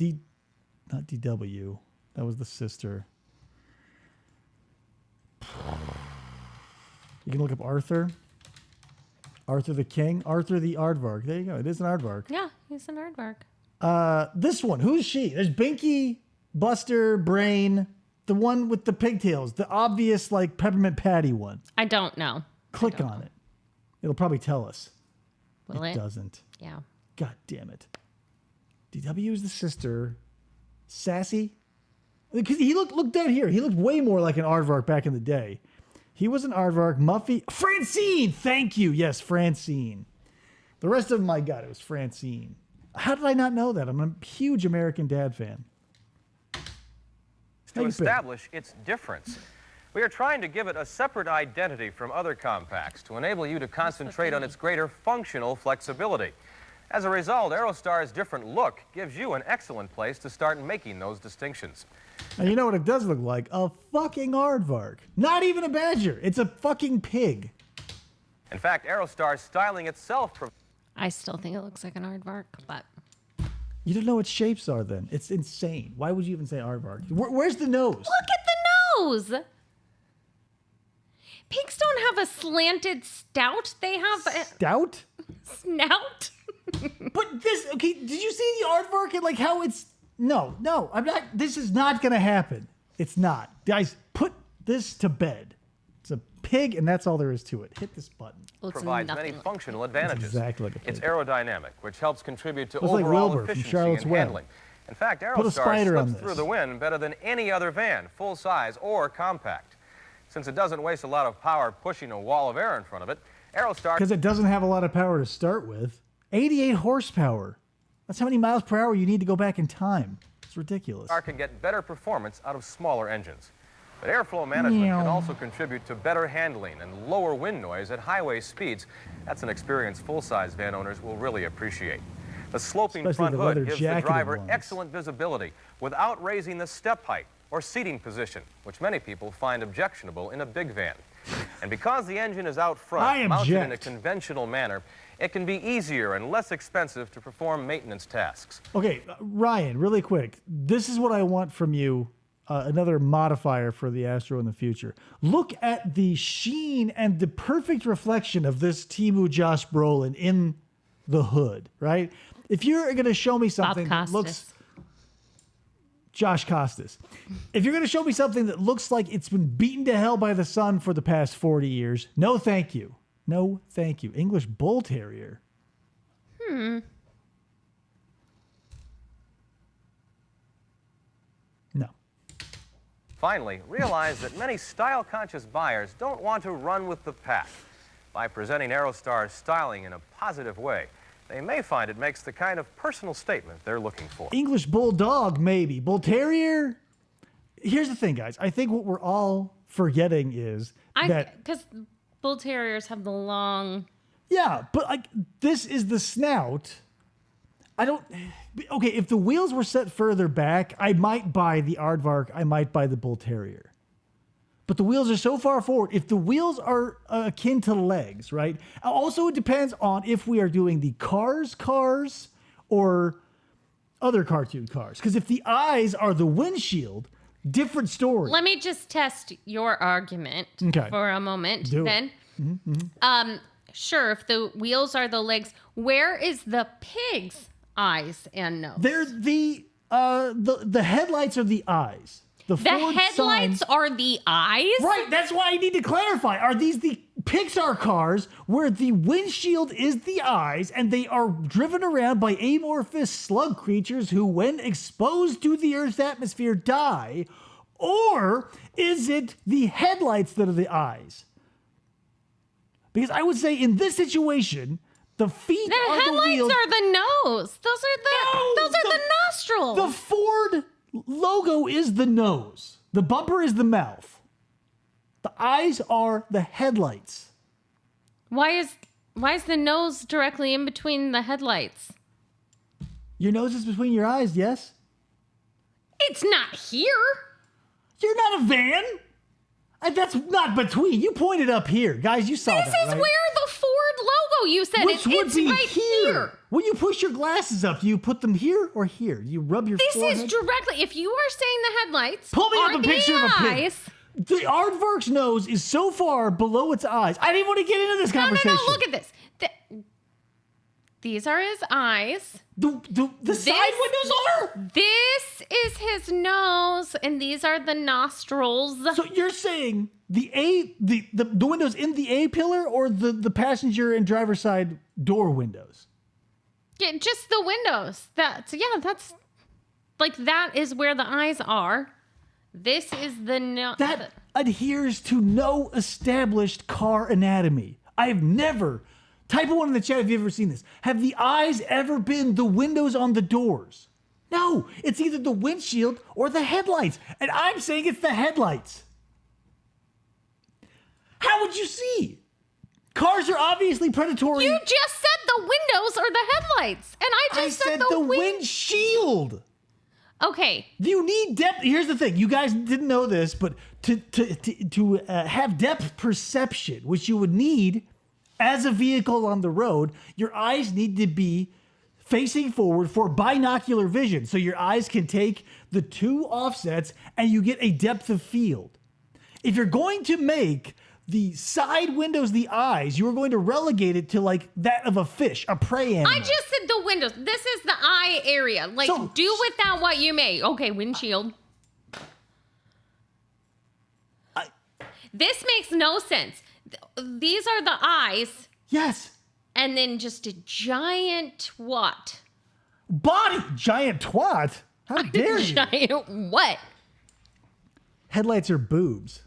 Not DW. That was the sister. You can look up Arthur. Arthur the King. Arthur the Aardvark. There you go. It is an aardvark. Yeah, he's an aardvark. This one. Who's she? There's Binky, Buster, Brain, the one with the pigtails, the obvious like peppermint patty one. I don't know. Click on it. It'll probably tell us. Will it? Doesn't. Yeah. God damn it. DW is the sister. Sassy. Because he looked down here. He looked way more like an aardvark back in the day. He was an aardvark. Muffy. Francine! Thank you. Yes, Francine. The rest of them, I got it. Was Francine. How did I not know that? I'm a huge American Dad fan. To establish its difference. We are trying to give it a separate identity from other compacts to enable you to concentrate on its greater functional flexibility. As a result, Aerostar's different look gives you an excellent place to start making those distinctions. And you know what it does look like? A fucking aardvark. Not even a badger. It's a fucking pig. In fact, Aerostar's styling itself... I still think it looks like an aardvark, but... You don't know what shapes are then. It's insane. Why would you even say aardvark? Where's the nose? Look at the nose. Pigs don't have a slanted stout. They have a Stout? snout. But this, okay, did you see the aardvark and like how it's, no, I'm not, this is not going to happen. It's not. Guys, put this to bed. It's a pig and that's all there is to it. Hit this button. Provides many functional advantages. Exactly like a pig. It's aerodynamic, which helps contribute to Looks like overall Wilbur from efficiency Charlotte's and Web. handling. In fact, Put a Aerostar spider on slips this. through the wind better than any other van, full size or compact. Since it doesn't waste a lot of power pushing a wall of air in front of it, Aerostar... Because it doesn't have a lot of power to start with. 88 horsepower. That's how many miles per hour you need to go back in time. It's ridiculous. Can get better performance out of smaller engines. But airflow management can also contribute to better handling and lower wind noise at highway speeds. That's an experience full-size van owners will really appreciate. The sloping Especially front the hood leather gives the jacketed driver ones. excellent visibility without raising the step height or seating position, which many people find objectionable in a big van. And because the engine is out front, mounted in a conventional manner, it can be easier and less expensive to perform maintenance tasks. Okay, Ryan, really quick. This is what I want from you, another modifier for the Astro in the future. Look at the sheen and the perfect reflection of this Temu Josh Brolin in the hood, right? If you're going to show me something that looks... Josh Costas. If you're going to show me something that looks like it's been beaten to hell by the sun for the past 40 years, no thank you. No thank you. English Bull Terrier. No. Finally, realize that many style-conscious buyers don't want to run with the pack. By presenting Aerostar's styling in a positive way, they may find it makes the kind of personal statement they're looking for. English Bulldog, maybe. Bull Terrier? Here's the thing, guys. I think what we're all forgetting is that... Because Bull Terriers have the long... Yeah, but like this is the snout. I don't... Okay, if the wheels were set further back, I might buy the Aardvark. I might buy the Bull Terrier. But the wheels are so far forward. If the wheels are akin to legs, right? Also, it depends on if we are doing the cars, or other cartoon cars. Because if the eyes are the windshield, different story. Let me just test your argument for a moment, Ben. Sure, if the wheels are the legs, where is the pig's eyes and nose? They're the headlights are the eyes. The headlights are the eyes? Right, that's why I need to clarify. Are these the Pixar cars where the windshield is the eyes and they are driven around by amorphous slug creatures who, when exposed to the Earth's atmosphere, die? Or is it the headlights that are the eyes? Because I would say in this situation, the feet are the headlights wheels. are the nose. Those are the nostrils. The Ford logo is the nose. The bumper is the mouth. The eyes are the headlights. Why is the nose directly in between the headlights? Your nose is between your eyes, yes? It's not here. You're not a van. That's not between. You pointed up here. Guys, you saw that, This is right? where the Ford logo you said Which would it's be right here. When you push your glasses up, do you put them here or here? Do you rub your forehead? This is directly. If you are saying the headlights, Pull me up are a picture the of a pig. eyes. The Aardvark's nose is so far below its eyes. I didn't want to get into this conversation. No, look at this. These are his eyes. The side windows are? This is his nose, and these are the nostrils. So you're saying the windows in the A pillar or the passenger and driver side door windows? Yeah, just the windows. That's that is where the eyes are. This is the nose. That adheres to no established car anatomy. I have never... Type 1 in the chat if you've ever seen this. Have the eyes ever been the windows on the doors? No, it's either the windshield or the headlights. And I'm saying it's the headlights. How would you see? Cars are obviously predatory. You just said the windows or the headlights. And I said the windshield. Okay. You need depth. Here's the thing. You guys didn't know this, but to have depth perception, which you would need as a vehicle on the road, your eyes need to be facing forward for binocular vision. So your eyes can take the two offsets and you get a depth of field. If you're going to make the side windows the eyes, you're going to relegate it to like that of a fish, a prey animal. I just said the windows. This is the eye area. Like, So- do with that what you may. Okay, windshield. This makes no sense. These are the eyes. Yes. And then just a giant what? Body. Giant twat. How dare you? Giant what? Headlights are boobs.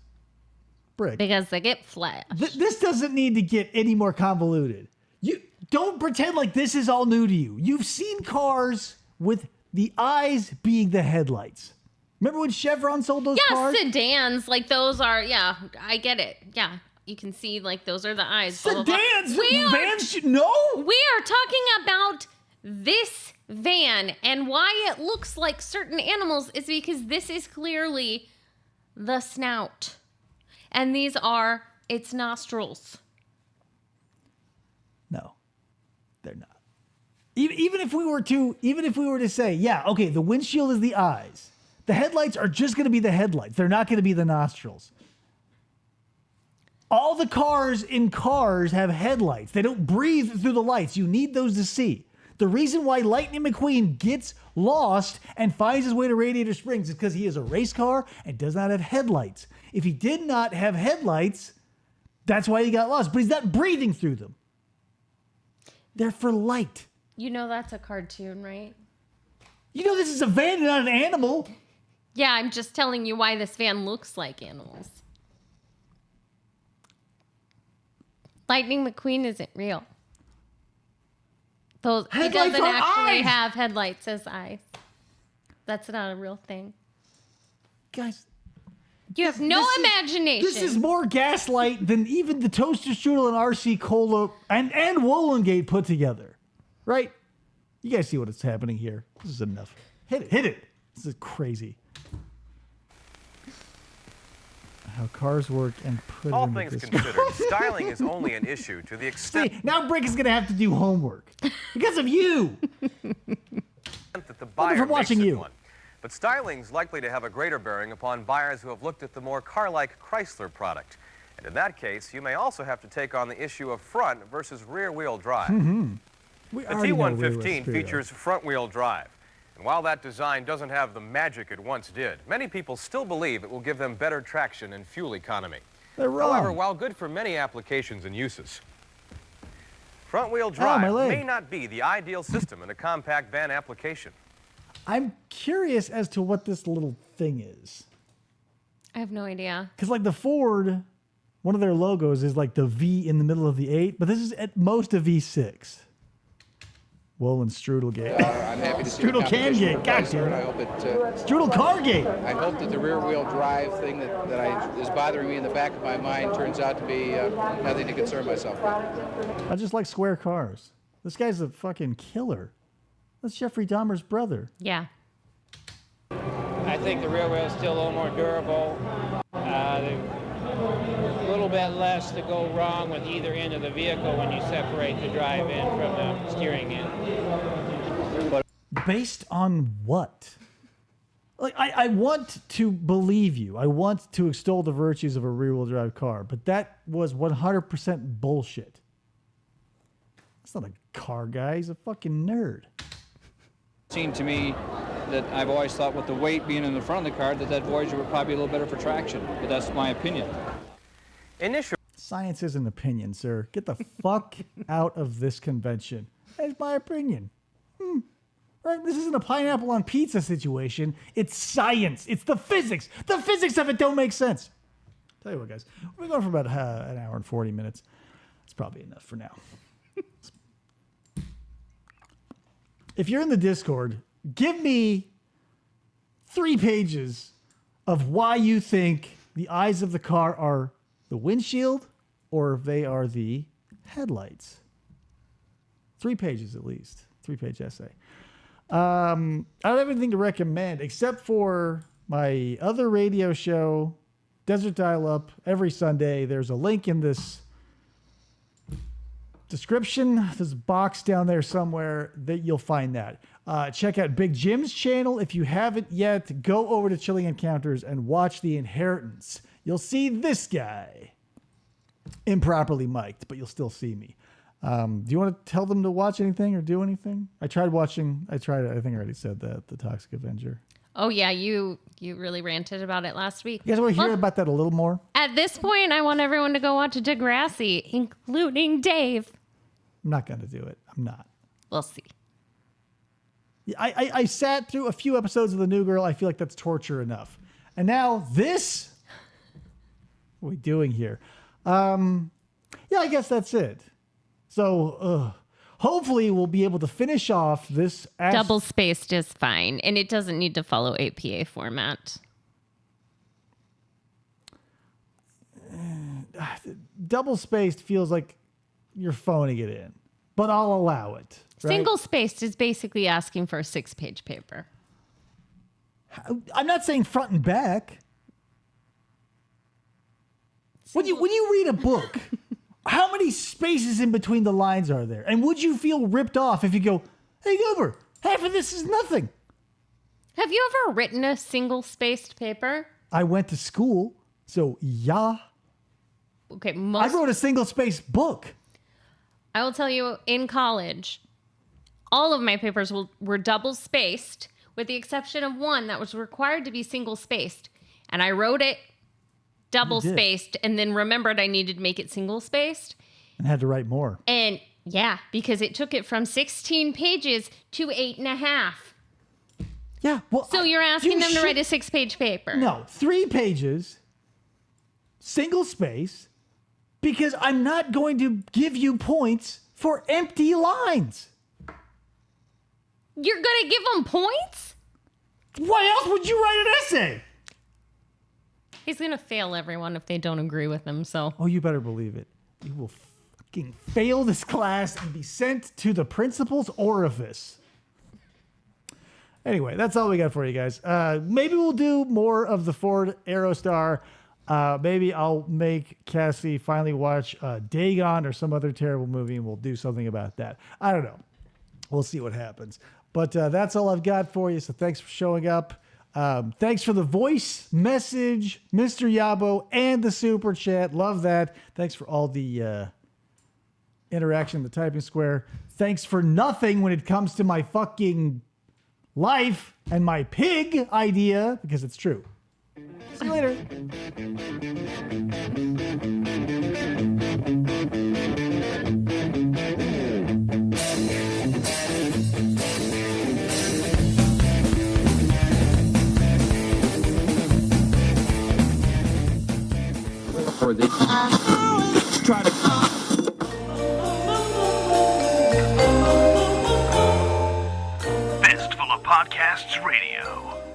Brick. Because they get flat. This doesn't need to get any more convoluted. You don't pretend like this is all new to you. You've seen cars with the eyes being the headlights. Remember when Chevron sold those cars? Yeah, sedans. Like those are, yeah, I get it. Yeah. You can see like those are the eyes. Blah, blah, blah. Sedans? Vans? No. We are talking about this van, and why it looks like certain animals is because this is clearly the snout. And these are its nostrils. No, they're not. Even if we were to say, yeah, okay, the windshield is the eyes. The headlights are just going to be the headlights. They're not going to be the nostrils. All the cars in cars have headlights. They don't breathe through the lights. You need those to see. The reason why Lightning McQueen gets lost and finds his way to Radiator Springs is because he is a race car and does not have headlights. If he did not have headlights, that's why he got lost. But he's not breathing through them. They're for light. You know that's a cartoon, right? You know this is a van and not an animal. Yeah, I'm just telling you why this van looks like animals. Lightning McQueen isn't real. He Headlights doesn't are actually eyes! have headlights as eyes. That's not a real thing. Guys, you have no imagination. This is more gaslight than even the Toaster Strudel and RC Cola and Wollongate put together. Right? You guys see what's happening here. This is enough. Hit it. This is crazy. How cars work and put All into things this. considered, styling is only an issue to the extent See, now Brick is going to have to do homework. Because of you. that the buyer from watching makes it you. one. But styling's likely to have a greater bearing upon buyers who have looked at the more car-like Chrysler product. And in that case, you may also have to take on the issue of front versus rear-wheel drive. We The already know rear-wheel T115 stereo. features front-wheel drive. And while that design doesn't have the magic it once did, many people still believe it will give them better traction and fuel economy. They're wrong. However, while good for many applications and uses, front-wheel my drive leg. may not be the ideal system in a compact van application. I'm curious as to what this little thing is. I have no idea. Because like the Ford, one of their logos is like the V in the middle of the 8, but this is at most a V6. Wool and Strudelgate. I'm happy to see Strudel the competition Cangate. for God Chrysler, damn and I it. hope it. Strudel Cargate. I hope that the rear-wheel drive thing that is bothering me in the back of my mind turns out to be nothing to concern myself with. I just like square cars. This guy's a fucking killer. That's Jeffrey Dahmer's brother. Yeah. I think the rear wheel is still a little more durable. A little bit less to go wrong with either end of the vehicle when you separate the drive in from the steering end. Based on what? Like, I want to believe you. I want to extol the virtues of a rear-wheel drive car, but that was 100% bullshit. It's not a car guy. He's a fucking nerd. Seemed to me that I've always thought with the weight being in the front of the car that Voyager would probably be a little better for traction, but that's my opinion. Science is an opinion, sir. Get the fuck out of this convention. That's my opinion. Right? This isn't a pineapple on pizza situation. It's science. It's the physics. The physics of it don't make sense. Tell you what, guys. We're going for about an hour and 40 minutes. It's probably enough for now. If you're in the Discord, give me 3 pages of why you think the eyes of the car are the windshield or if they are the headlights. 3 pages at least. 3-page essay. I don't have anything to recommend except for my other radio show, Desert Dial Up, every Sunday. There's a link in this description. There's a box down there somewhere that you'll find that. Check out Big Jim's channel. If you haven't yet, go over to Chilling Encounters and watch The Inheritance. You'll see this guy. Improperly mic'd, but you'll still see me. Do you want to tell them to watch anything or do anything? I think I already said that, The Toxic Avenger. Oh, yeah, you really ranted about it last week. You guys want to hear about that a little more? At this point, I want everyone to go watch Degrassi, including Dave. I'm not going to do it. I'm not. We'll see. I sat through a few episodes of The New Girl. I feel like that's torture enough. And now this? What are we doing here? Yeah, I guess that's it. So hopefully we'll be able to finish off this. Double spaced is fine, and it doesn't need to follow APA format. Double spaced feels like you're phoning it in, but I'll allow it. Right? Single spaced is basically asking for a 6-page paper. I'm not saying front and back. When you read a book, how many spaces in between the lines are there? And would you feel ripped off if you go, hey, Goober, half of this is nothing? Have you ever written a single-spaced paper? I went to school, so yeah. Okay, I wrote a single-spaced book. I will tell you, in college, all of my papers were double-spaced, with the exception of one that was required to be single-spaced. And I wrote it double-spaced and then remembered I needed to make it single-spaced. And had to write more. And yeah, because it took it from 16 pages to 8.5. Yeah, well, so you're asking them to write a 6-page paper? No, 3 pages, single space, because I'm not going to give you points for empty lines. You're going to give them points? Why else would you write an essay? He's going to fail everyone if they don't agree with him, so. Oh, you better believe it. You will fucking fail this class and be sent to the principal's orifice. Anyway, that's all we got for you guys. Maybe we'll do more of the Ford Aerostar. Maybe I'll make Cassie finally watch Dagon or some other terrible movie, and we'll do something about that. I don't know. We'll see what happens. But that's all I've got for you, so thanks for showing up. Thanks for the voice message, Mr. Yabo, and the super chat. Love that. Thanks for all the interaction in the typing square. Thanks for nothing when it comes to my fucking life and my pig idea, because it's true. See you later. Or they try to Fistful of Podcasts Radio.